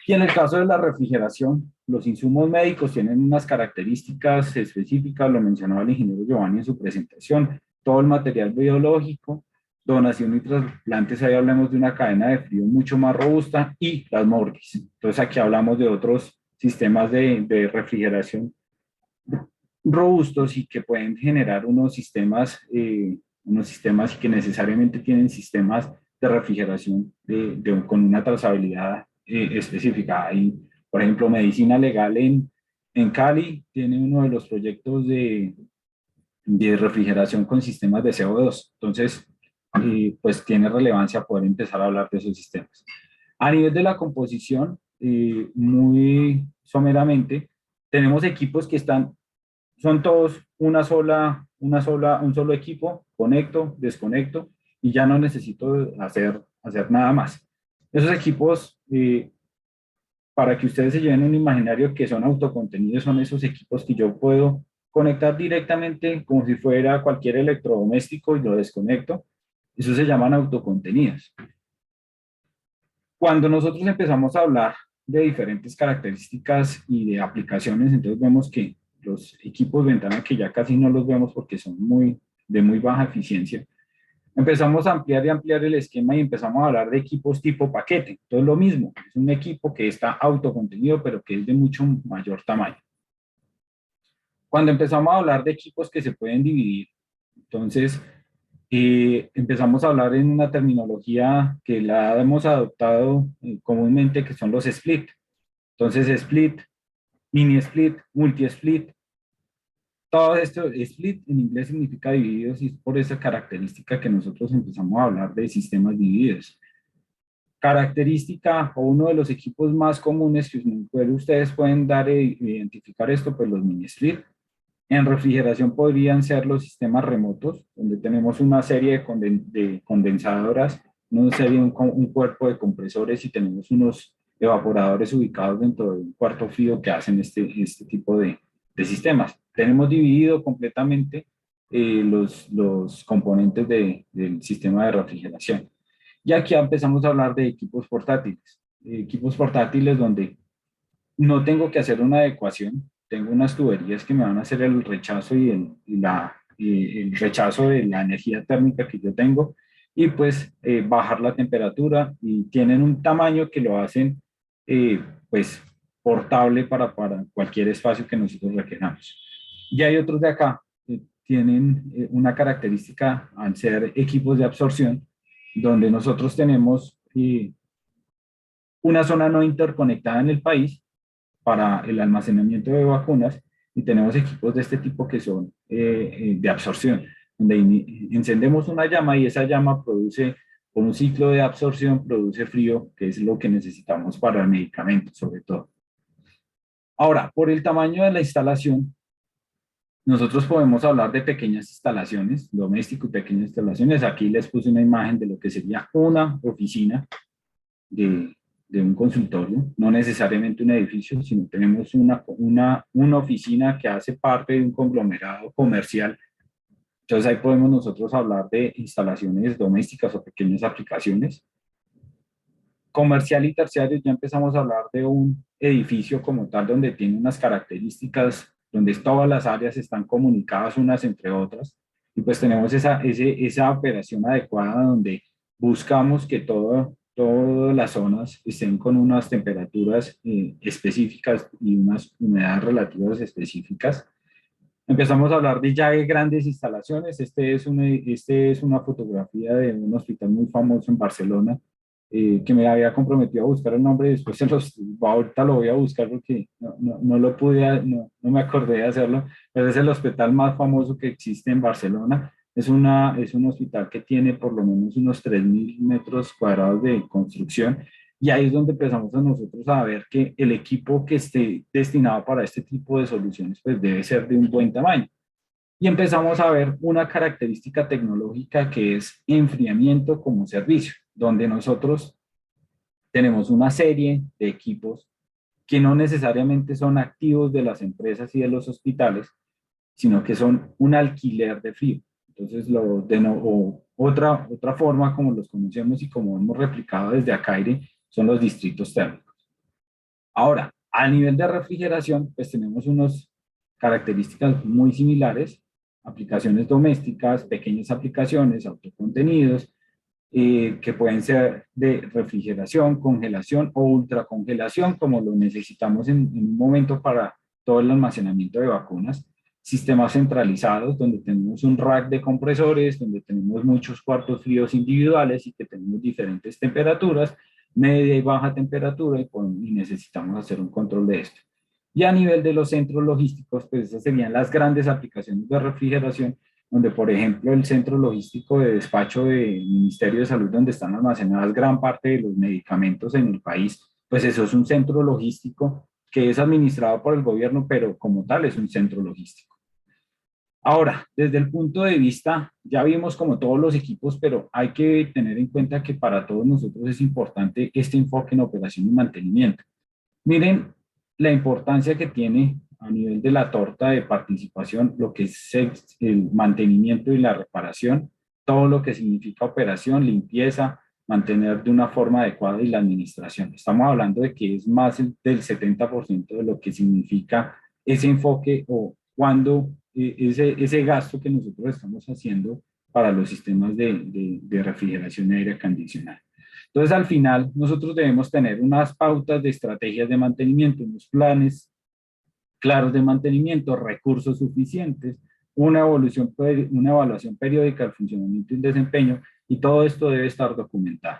Y en el caso de la refrigeración, los insumos médicos tienen unas características específicas, lo mencionaba el ingeniero Giovanni en su presentación, todo el material biológico, donación y trasplantes, ahí hablamos de una cadena de frío mucho más robusta, y las morgues. Entonces aquí hablamos de otros sistemas de refrigeración robustos y que pueden generar unos sistemas y que necesariamente tienen sistemas de refrigeración con una trazabilidad específica. Hay, por ejemplo, Medicina Legal en Cali tiene uno de los proyectos de refrigeración con sistemas de CO2. Entonces, pues tiene relevancia poder empezar a hablar de esos sistemas. A nivel de la composición, muy someramente, tenemos equipos que son todos un solo equipo, conecto, desconecto, y ya no necesito hacer nada más. Esos equipos, para que ustedes se lleven un imaginario que son autocontenidos, son esos equipos que yo puedo conectar directamente como si fuera cualquier electrodoméstico y lo desconecto. Eso se llaman autocontenidos. Cuando nosotros empezamos a hablar de diferentes características y de aplicaciones, entonces vemos que los equipos ventana, que ya casi no los vemos porque son de muy baja eficiencia, empezamos a ampliar y ampliar el esquema y empezamos a hablar de equipos tipo paquete. Entonces lo mismo, es un equipo que está autocontenido, pero que es de mucho mayor tamaño. Cuando empezamos a hablar de equipos que se pueden dividir, entonces empezamos a hablar en una terminología que la hemos adoptado comúnmente, que son los split. Entonces, split, mini split, multi split, todo esto, split en inglés significa divididos y es por esa característica que nosotros empezamos a hablar de sistemas divididos. Característica o uno de los equipos más comunes que ustedes pueden dar e identificar esto, pues los mini split. En refrigeración podrían ser los sistemas remotos, donde tenemos una serie de condensadoras, una serie, un cuerpo de compresores y tenemos unos evaporadores ubicados dentro de un cuarto frío que hacen este tipo de sistemas. Tenemos dividido completamente los componentes del sistema de refrigeración. Y aquí empezamos a hablar de equipos portátiles. Equipos portátiles donde no tengo que hacer una adecuación, tengo unas tuberías que me van a hacer el rechazo y el rechazo de la energía térmica que yo tengo y pues bajar la temperatura y tienen un tamaño que lo hacen pues portable para cualquier espacio que nosotros requeramos. Y hay otros de acá que tienen una característica al ser equipos de absorción donde nosotros tenemos una zona no interconectada en el país para el almacenamiento de vacunas y tenemos equipos de este tipo que son de absorción, donde encendemos una llama y esa llama produce, por un ciclo de absorción, produce frío, que es lo que necesitamos para el medicamento, sobre todo. Ahora, por el tamaño de la instalación, nosotros podemos hablar de pequeñas instalaciones, doméstico y pequeñas instalaciones. Aquí les puse una imagen de lo que sería una oficina de un consultorio, no necesariamente un edificio, sino tenemos una oficina que hace parte de un conglomerado comercial. Entonces ahí podemos nosotros hablar de instalaciones domésticas o pequeñas aplicaciones. Comercial y terciario, ya empezamos a hablar de un edificio como tal, donde tiene unas características, donde todas las áreas están comunicadas unas entre otras, y pues tenemos esa operación adecuada donde buscamos que todas las zonas estén con unas temperaturas específicas y unas humedades relativas específicas. Empezamos a hablar de ya de grandes instalaciones. Este es una fotografía de un hospital muy famoso en Barcelona, que me había comprometido a buscar el nombre y después ahorita lo voy a buscar porque no lo pude, no me acordé de hacerlo, pero es el hospital más famoso que existe en Barcelona. Es un hospital que tiene por lo menos unos 3.000 metros cuadrados de construcción y ahí es donde empezamos nosotros a ver que el equipo que esté destinado para este tipo de soluciones pues debe ser de un buen tamaño. Y empezamos a ver una característica tecnológica que es enfriamiento como servicio, donde nosotros tenemos una serie de equipos que no necesariamente son activos de las empresas y de los hospitales, sino que son un alquiler de frío. Entonces, otra forma como los conocemos y como hemos replicado desde Acaire son los distritos térmicos. Ahora, a nivel de refrigeración, pues tenemos unas características muy similares, aplicaciones domésticas, pequeñas aplicaciones, autocontenidos, que pueden ser de refrigeración, congelación o ultracongelación, como lo necesitamos en un momento para todo el almacenamiento de vacunas. Sistemas centralizados, donde tenemos un rack de compresores, donde tenemos muchos cuartos fríos individuales y que tenemos diferentes temperaturas, media y baja temperatura, y necesitamos hacer un control de esto. Y a nivel de los centros logísticos, pues esas serían las grandes aplicaciones de refrigeración, donde por ejemplo el centro logístico de despacho del Ministerio de Salud, donde están almacenadas gran parte de los medicamentos en el país, pues eso es un centro logístico que es administrado por el gobierno, pero como tal es un centro logístico. Ahora, desde el punto de vista, ya vimos como todos los equipos, pero hay que tener en cuenta que para todos nosotros es importante este enfoque en operación y mantenimiento. Miren la importancia que tiene a nivel de la torta de participación lo que es el mantenimiento y la reparación, todo lo que significa operación, limpieza, mantener de una forma adecuada y la administración. Estamos hablando de que es más del 70% de lo que significa ese enfoque o cuando ese gasto que nosotros estamos haciendo para los sistemas de refrigeración y aire acondicionado. Entonces, al final, nosotros debemos tener unas pautas de estrategias de mantenimiento, unos planes claros de mantenimiento, recursos suficientes, una evaluación periódica del funcionamiento y desempeño, y todo esto debe estar documentado.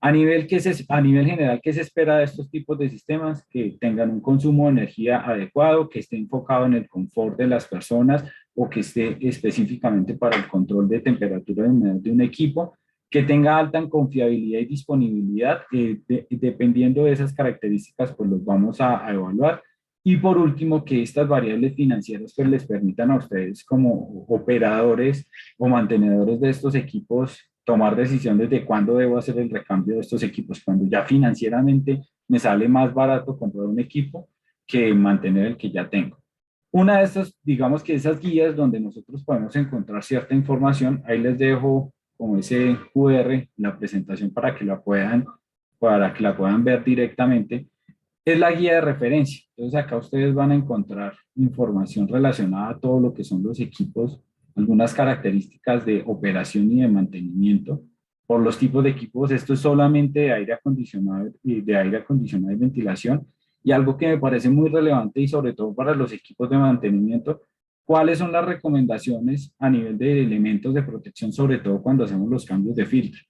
A nivel general, ¿qué se espera de estos tipos de sistemas? Que tengan un consumo de energía adecuado, que esté enfocado en el confort de las personas o que esté específicamente para el control de temperatura y humedad de un equipo, que tenga alta confiabilidad y disponibilidad. Dependiendo de esas características, pues los vamos a evaluar. Y por último, que estas variables financieras pues les permitan a ustedes como operadores o mantenedores de estos equipos tomar decisiones de cuándo debo hacer el recambio de estos equipos, cuando ya financieramente me sale más barato comprar un equipo que mantener el que ya tengo. Una de estas, digamos que esas guías donde nosotros podemos encontrar cierta información, ahí les dejo como ese QR, la presentación para que la puedan ver directamente, es la guía de referencia. Entonces acá ustedes van a encontrar información relacionada a todo lo que son los equipos, algunas características de operación y de mantenimiento. Por los tipos de equipos, esto es solamente de aire acondicionado y ventilación. Y algo que me parece muy relevante y sobre todo para los equipos de mantenimiento, ¿cuáles son las recomendaciones a nivel de elementos de protección, sobre todo cuando hacemos los cambios de filtro?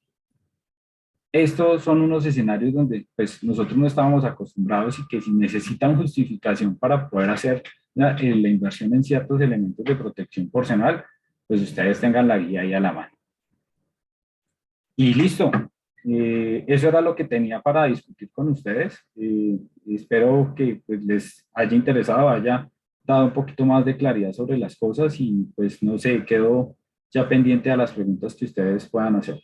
Estos son unos escenarios donde pues, nosotros no estábamos acostumbrados y que si necesitan justificación para poder hacer la inversión en ciertos elementos de protección personal, pues ustedes tengan la guía ahí a la mano. Y listo. Eso era lo que tenía para discutir con ustedes. Espero que pues, les haya interesado, haya dado un poquito más de claridad sobre las cosas y pues no sé, quedo ya pendiente a las preguntas que ustedes puedan hacer.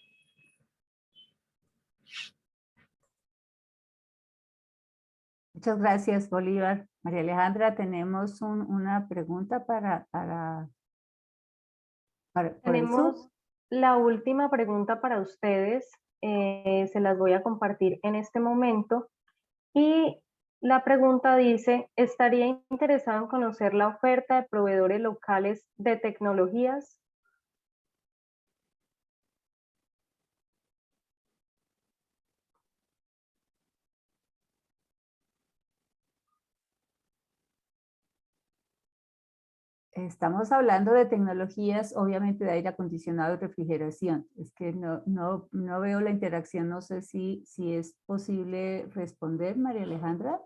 Muchas gracias, Bolívar. María Alejandra, tenemos una pregunta por el Zoom. Tenemos la última pregunta para ustedes. Se las voy a compartir en este momento. Y la pregunta dice, ¿estaría interesado en conocer la oferta de proveedores locales de tecnologías? Estamos hablando de tecnologías, obviamente de aire acondicionado y refrigeración. Es que no veo la interacción, no sé si es posible responder, María Alejandra.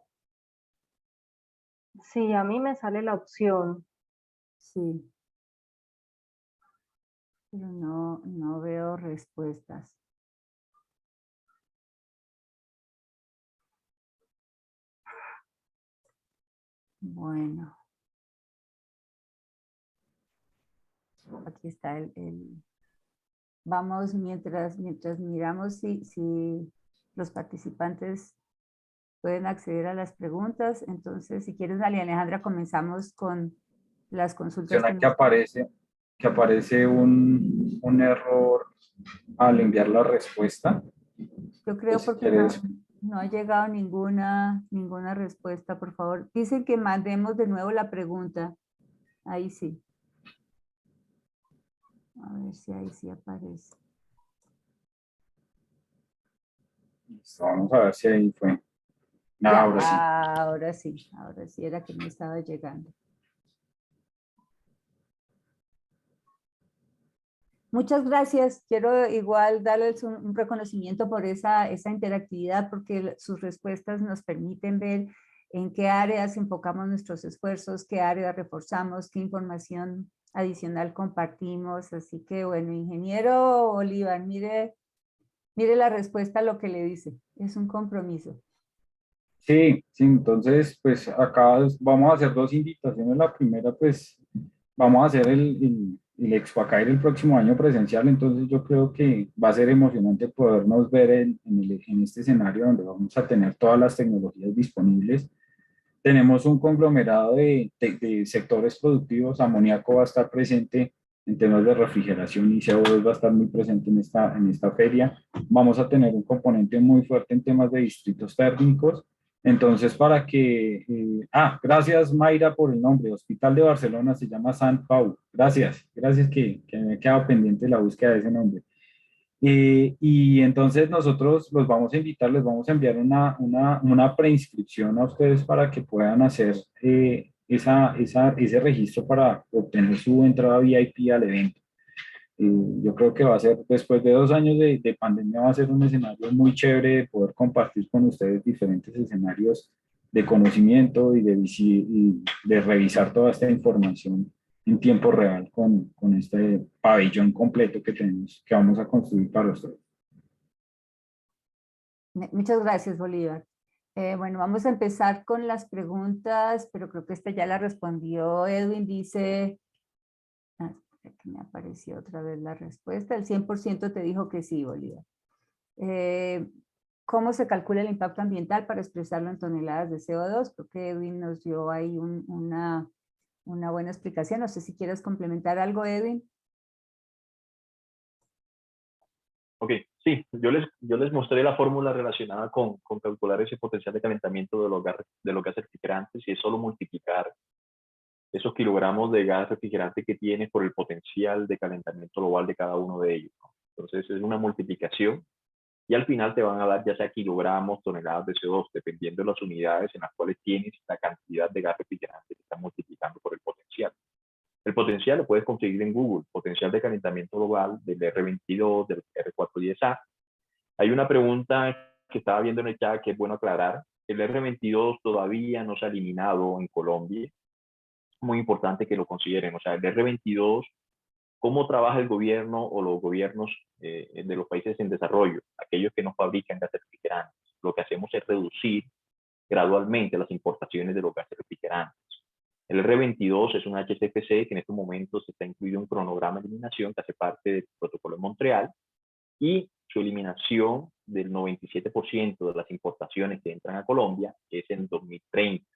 Sí, a mí me sale la opción. Sí. Pero no veo respuestas. Bueno. Aquí está Vamos, mientras miramos si los participantes pueden acceder a las preguntas. Entonces, si quieres, María Alejandra, comenzamos con las consultas. Que aparece un error al enviar la respuesta. Yo creo pues, porque no ha llegado ninguna respuesta, por favor. Dicen que mandemos de nuevo la pregunta. Ahí sí. A ver si ahí sí aparece. Vamos a ver si ahí fue. Ahora sí era que no estaba llegando. Muchas gracias. Quiero igual darles un reconocimiento por esa interactividad, porque sus respuestas nos permiten ver en qué áreas enfocamos nuestros esfuerzos, qué áreas reforzamos, qué información adicional compartimos. Así que bueno, ingeniero Bolívar, mire la respuesta a lo que le dice. Es un compromiso. Sí, entonces pues acá vamos a hacer dos invitaciones. La primera pues vamos a hacer el ExpoACAIR el próximo año presencial, entonces yo creo que va a ser emocionante podernos ver en este escenario donde vamos a tener todas las tecnologías disponibles. Tenemos un conglomerado de sectores productivos. Amoníaco va a estar presente en temas de refrigeración y CO2 va a estar muy presente en esta feria. Vamos a tener un componente muy fuerte en temas de distritos térmicos. Entonces, para que... gracias Mayra por el nombre. Hospital de Barcelona se llama Sant Pau. Gracias que me he quedado pendiente de la búsqueda de ese nombre. Y entonces nosotros los vamos a invitar, les vamos a enviar una preinscripción a ustedes para que puedan hacer ese registro para obtener su entrada VIP al evento. Yo creo que va a ser, después de 2 años de pandemia, va a ser un escenario muy chévere de poder compartir con ustedes diferentes escenarios de conocimiento y de revisar toda esta información en tiempo real con este pabellón completo que tenemos, que vamos a construir para ustedes. Muchas gracias, Bolívar. Bueno, vamos a empezar con las preguntas, pero creo que esta ya la respondió Edwin. Dice, que me apareció otra vez la respuesta, el 100% te dijo que sí, Bolívar. ¿Cómo se calcula el impacto ambiental para expresarlo en toneladas de CO2? Creo que Edwin nos dio ahí una buena explicación. No sé si quieres complementar algo, Edwin. Ok, sí, yo les mostré la fórmula relacionada con calcular ese potencial de calentamiento de los gases refrigerantes, y es solo multiplicar esos kilogramos de gas refrigerante que tiene por el potencial de calentamiento global de cada uno de ellos, ¿no? Entonces es una multiplicación y al final te van a dar ya sea kilogramos, toneladas de CO2, dependiendo de las unidades en las cuales tienes la cantidad de gas refrigerante que está multiplicando por el potencial. El potencial lo puedes conseguir en Google, potencial de calentamiento global del R22, del R410A. Hay una pregunta que estaba viendo en el chat que es bueno aclarar. El R22 todavía no se ha eliminado en Colombia. Muy importante que lo consideren. O sea, el R22, ¿cómo trabaja el gobierno o los gobiernos de los países en desarrollo? Aquellos que no fabrican gases refrigerantes. Lo que hacemos es reducir gradualmente las importaciones de los gases refrigerantes. El R22 es un HCFC que en estos momentos está incluido en un cronograma de eliminación que hace parte del protocolo de Montreal, y su eliminación del 97% de las importaciones que entran a Colombia es en 2030.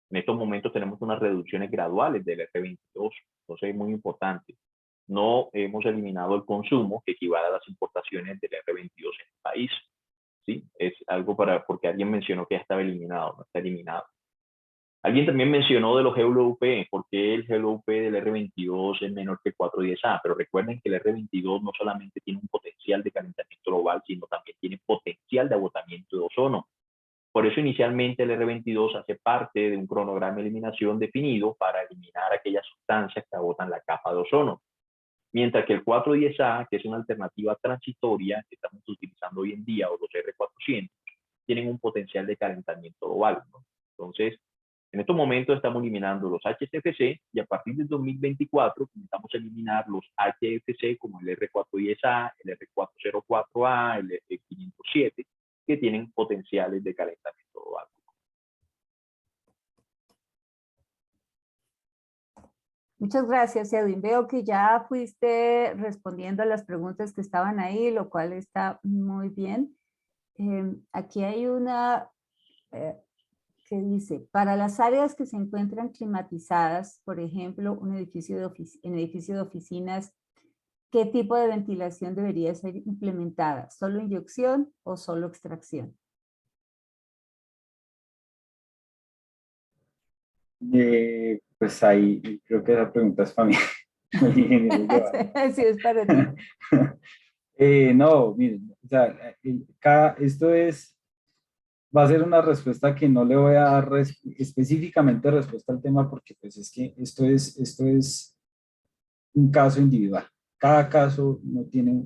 En estos momentos tenemos unas reducciones graduales del R22, entonces es muy importante. No hemos eliminado el consumo que equivale a las importaciones del R22 en el país, ¿sí? Es algo porque alguien mencionó que ya estaba eliminado, no está eliminado. Alguien también mencionó de los GWP, ¿por qué el GWP del R22 es menor que el 410A? Pero recuerden que el R22 no solamente tiene un potencial de calentamiento global, sino también tiene potencial de agotamiento de ozono. Por eso inicialmente el R22 hace parte de un cronograma de eliminación definido para eliminar aquellas sustancias que agotan la capa de ozono. Mientras que el 410A, que es una alternativa transitoria que estamos utilizando hoy en día, o los R400, tienen un potencial de calentamiento global, ¿no? Entonces, en estos momentos estamos eliminando los HCFC y a partir del 2024 comenzamos a eliminar los HFC como el R410A, el R404A, el R507, que tienen potenciales de calentamiento global. Muchas gracias, Edwin. Veo que ya fuiste respondiendo a las preguntas que estaban ahí, lo cual está muy bien. Aquí hay una que dice, para las áreas que se encuentran climatizadas, por ejemplo, un edificio de oficinas, ¿qué tipo de ventilación debería ser implementada? ¿Solo inyección o solo extracción? Pues ahí creo que esa pregunta es para mí. Sí, es para ti. No, miren, o sea, va a ser una respuesta que no le voy a dar específicamente respuesta al tema, porque pues es que esto es un caso individual. Cada caso no tiene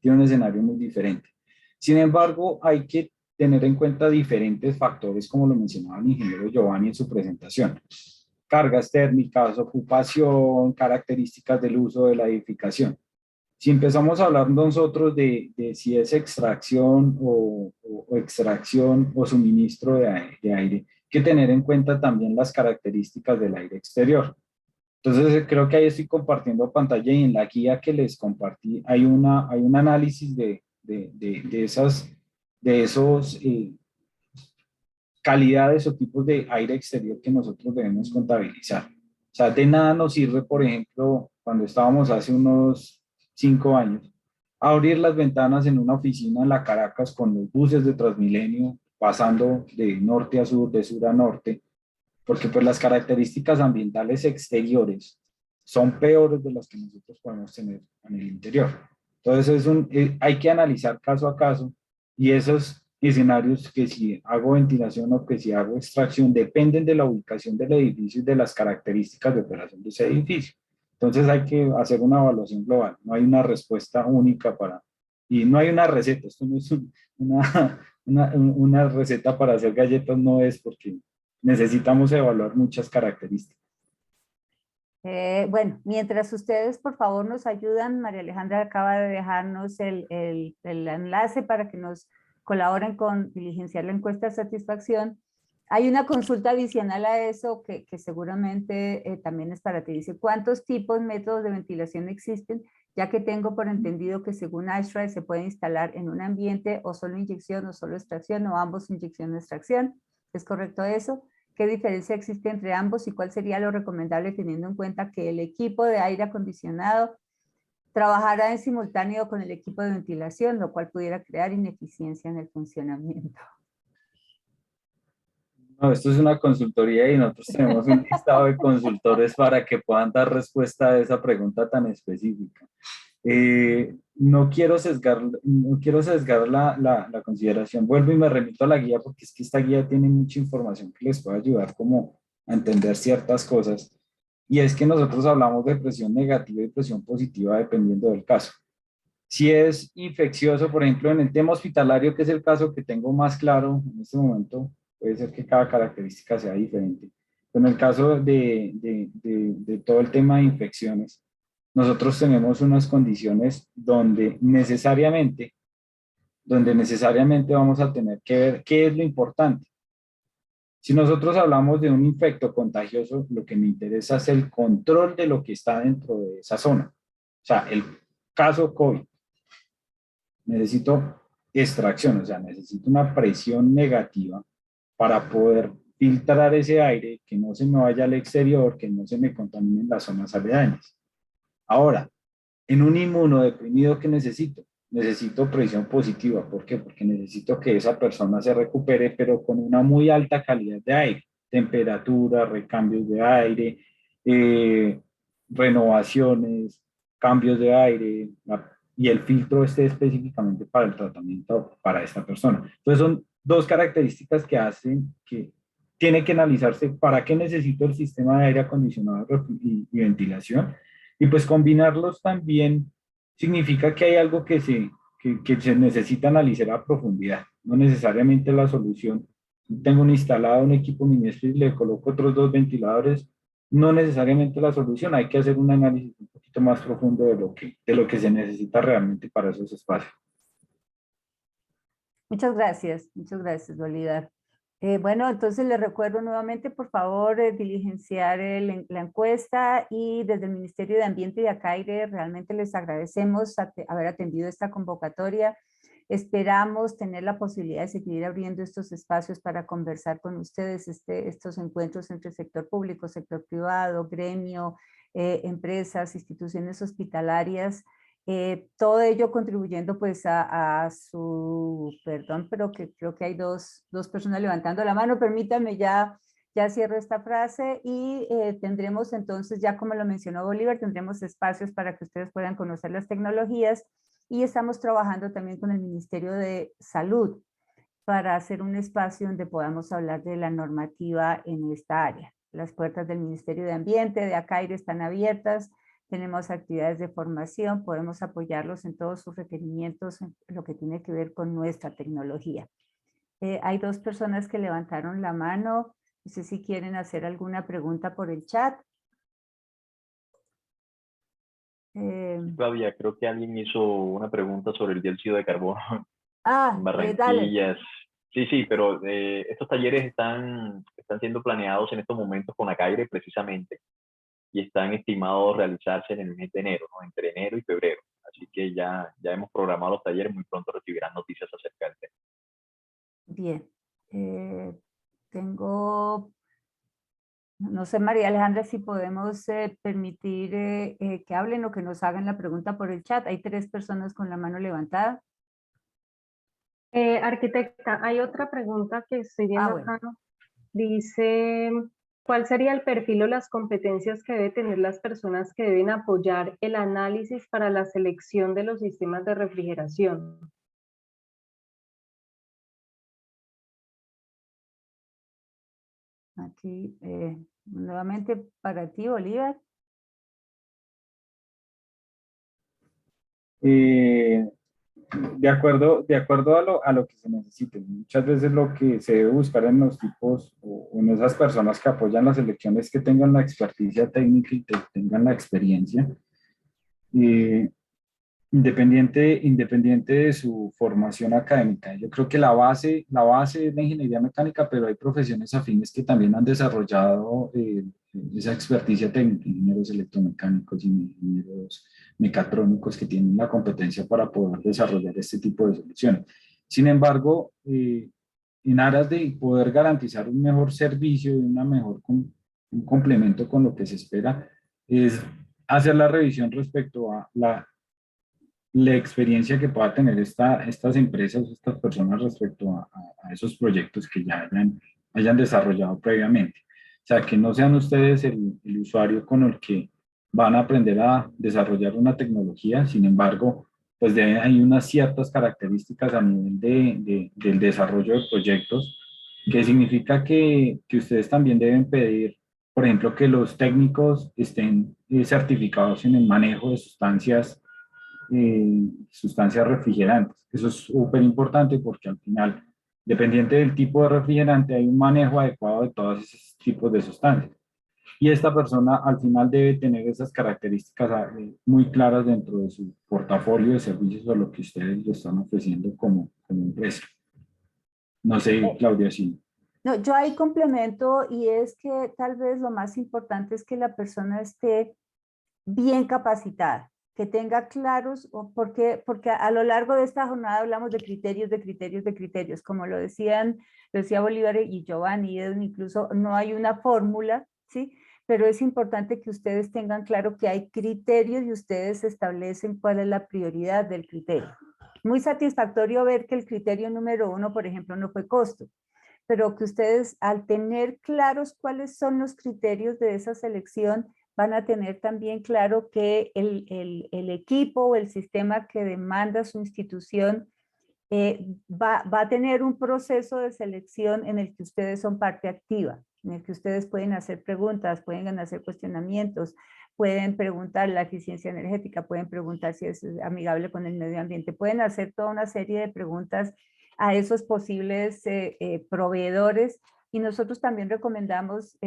tiene un escenario muy diferente. Sin embargo, hay que tener en cuenta diferentes factores, como lo mencionaba el ingeniero Giovanni en su presentación. Cargas térmicas, ocupación, características del uso de la edificación. Si empezamos a hablar nosotros de si es extracción o extracción o suministro de aire, hay que tener en cuenta también las características del aire exterior. Entonces, creo que ahí estoy compartiendo pantalla, y en la guía que les compartí hay un análisis de esos calidades o tipos de aire exterior que nosotros debemos contabilizar. O sea, de nada nos sirve, por ejemplo, cuando estábamos hace unos 5 años, abrir las ventanas en una oficina en la Caracas con los buses de Transmilenio pasando de norte a sur, de sur a norte, porque pues las características ambientales exteriores son peores de las que nosotros podemos tener en el interior. Entonces hay que analizar caso a caso, y esos escenarios que si hago ventilación o que si hago extracción dependen de la ubicación del edificio y de las características de operación de ese edificio. Entonces hay que hacer una evaluación global, no hay una respuesta única y no hay una receta, esto no es una receta para hacer galletas, no es porque necesitamos evaluar muchas características. Bueno, mientras ustedes por favor nos ayudan, María Alejandra acaba de dejarnos el enlace para que nos colaboren con diligenciar la encuesta de satisfacción. Hay una consulta adicional a eso que seguramente también es para ti. Dice, ¿cuántos tipos, métodos de ventilación existen? Ya que tengo por entendido que según ASHRAE se puede instalar en un ambiente o solo inyección o solo extracción o ambos inyección o extracción. ¿Es correcto eso? ¿Qué diferencia existe entre ambos y cuál sería lo recomendable teniendo en cuenta que el equipo de aire acondicionado trabajará en simultáneo con el equipo de ventilación, lo cual pudiera crear ineficiencia en el funcionamiento? No, esto es una consultoría y nosotros tenemos un listado de consultores para que puedan dar respuesta a esa pregunta tan específica. No quiero sesgar la consideración. Vuelvo y me remito a la guía porque es que esta guía tiene mucha información que les puede ayudar como a entender ciertas cosas. Y es que nosotros hablamos de presión negativa y presión positiva dependiendo del caso. Si es infeccioso, por ejemplo, en el tema hospitalario, que es el caso que tengo más claro en este momento, puede ser que cada característica sea diferente. Pero en el caso de todo el tema de infecciones, nosotros tenemos unas condiciones donde necesariamente vamos a tener que ver qué es lo importante. Si nosotros hablamos de un infecto contagioso, lo que me interesa es el control de lo que está dentro de esa zona. O sea, el caso COVID. Necesito extracción, o sea, necesito una presión negativa para poder filtrar ese aire, que no se me vaya al exterior, que no se me contaminen las zonas aledañas. Ahora, en un inmunodeprimido, ¿qué necesito? Necesito presión positiva. ¿Por qué? Porque necesito que esa persona se recupere, pero con una muy alta calidad de aire, temperatura, recambios de aire, renovaciones, cambios de aire, y el filtro esté específicamente para el tratamiento para esta persona. Entonces son dos características que hacen que tiene que analizarse para qué necesito el sistema de aire acondicionado y ventilación. Y pues combinarlos también significa que hay algo que se necesita analizar a profundidad. No necesariamente la solución. Tengo instalado un equipo ministro y le coloco otros 2 ventiladores. No necesariamente la solución. Hay que hacer un análisis un poquito más profundo de lo que se necesita realmente para esos espacios. Muchas gracias, Bolívar. Bueno, entonces les recuerdo nuevamente, por favor, diligenciar la encuesta y desde el Ministerio de Ambiente y Acaire realmente les agradecemos haber atendido esta convocatoria. Esperamos tener la posibilidad de seguir abriendo estos espacios para conversar con ustedes, estos encuentros entre sector público, sector privado, gremio, empresas, instituciones hospitalarias, todo ello contribuyendo pues a su, perdón, pero que creo que hay dos personas levantando la mano, permítanme ya cierro esta frase y tendremos entonces, ya como lo mencionó Bolívar, tendremos espacios para que ustedes puedan conocer las tecnologías y estamos trabajando también con el Ministerio de Salud para hacer un espacio donde podamos hablar de la normativa en esta área. Las puertas del Ministerio de Ambiente, de Acaire están abiertas, tenemos actividades de formación, podemos apoyarlos en todos sus requerimientos en lo que tiene que ver con nuestra tecnología. Hay 2 personas que levantaron la mano, no sé si quieren hacer alguna pregunta por el chat. Claudia, creo que alguien hizo una pregunta sobre el dióxido de carbono en Dale. Barranquillas. Sí, pero estos talleres están siendo planeados en estos momentos con Acaire precisamente y están estimados realizarse en el mes de enero, ¿no? Entre enero y febrero. Así que ya hemos programado los talleres, muy pronto recibirán noticias acerca del tema. Bien, no sé, María Alejandra, si podemos permitir que hablen o que nos hagan la pregunta por el chat. Hay 3 personas con la mano levantada. Arquitecta, hay otra pregunta que estoy viendo Bueno. acá. Dice, ¿cuál sería el perfil o las competencias que debe tener las personas que deben apoyar el análisis para la selección de los sistemas de refrigeración? Aquí, nuevamente para ti, Bolívar. De acuerdo a lo que se necesite. Muchas veces lo que se debe buscar en los tipos o en esas personas que apoyan las elecciones es que tengan la experticia técnica y que tengan la experiencia. Independiente de su formación académica. Yo creo que la base es la ingeniería mecánica, pero hay profesiones afines que también han desarrollado esa experticia técnica, ingenieros electromecánicos, ingenieros mecatrónicos que tienen la competencia para poder desarrollar este tipo de soluciones. Sin embargo, en aras de poder garantizar un mejor servicio y un complemento con lo que se espera, es hacer la revisión respecto a la experiencia que pueda tener estas empresas, estas personas respecto a esos proyectos que ya hayan desarrollado previamente. O sea, que no sean ustedes el usuario con el que van a aprender a desarrollar una tecnología, sin embargo, pues hay unas ciertas características a nivel del desarrollo de proyectos, que significa que ustedes también deben pedir, por ejemplo, que los técnicos estén certificados en el manejo de sustancias refrigerantes. Eso es súper importante porque al final, dependiente del tipo de refrigerante, hay un manejo adecuado de todos esos tipos de sustancias. Y esta persona al final debe tener esas características muy claras dentro de su portafolio de servicios o lo que ustedes le están ofreciendo como empresa. No sé, Claudia, sí. No, yo ahí complemento y es que tal vez lo más importante es que la persona esté bien capacitada, que tenga claros, porque a lo largo de esta jornada hablamos de criterios, como lo decía Bolívar y Giovanni, incluso no hay una fórmula, ¿sí? Pero es importante que ustedes tengan claro que hay criterios y ustedes establecen cuál es la prioridad del criterio. Muy satisfactorio ver que el criterio número 1, por ejemplo, no fue costo, pero que ustedes al tener claros cuáles son los criterios de esa selección, van a tener también claro que el equipo o el sistema que demanda su institución va a tener un proceso de selección en el que ustedes son parte activa, en el que ustedes pueden hacer preguntas, pueden hacer cuestionamientos, pueden preguntar la eficiencia energética, pueden preguntar si es amigable con el medio ambiente, pueden hacer toda una serie de preguntas a esos posibles proveedores, y nosotros también recomendamos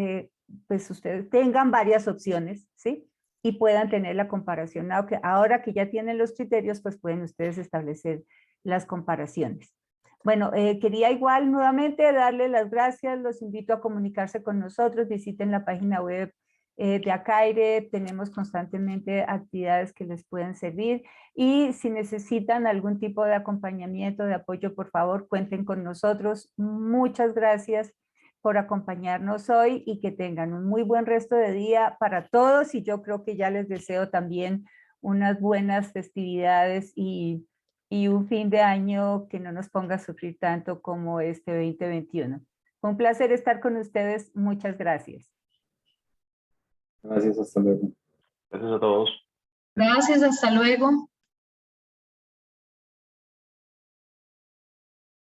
pues ustedes tengan varias opciones, ¿sí? Y puedan tener la comparación. Ahora que ya tienen los criterios, pues pueden ustedes establecer las comparaciones. Bueno, quería igual nuevamente darle las gracias, los invito a comunicarse con nosotros, visiten la página web de Acaire, tenemos constantemente actividades que les pueden servir, y si necesitan algún tipo de acompañamiento, de apoyo, por favor, cuenten con nosotros. Muchas gracias por acompañarnos hoy y que tengan un muy buen resto de día para todos, y yo creo que ya les deseo también unas buenas festividades y un fin de año que no nos ponga a sufrir tanto como este 2021. Fue un placer estar con ustedes. Muchas gracias. Gracias, hasta luego. Gracias a todos. Gracias, hasta luego.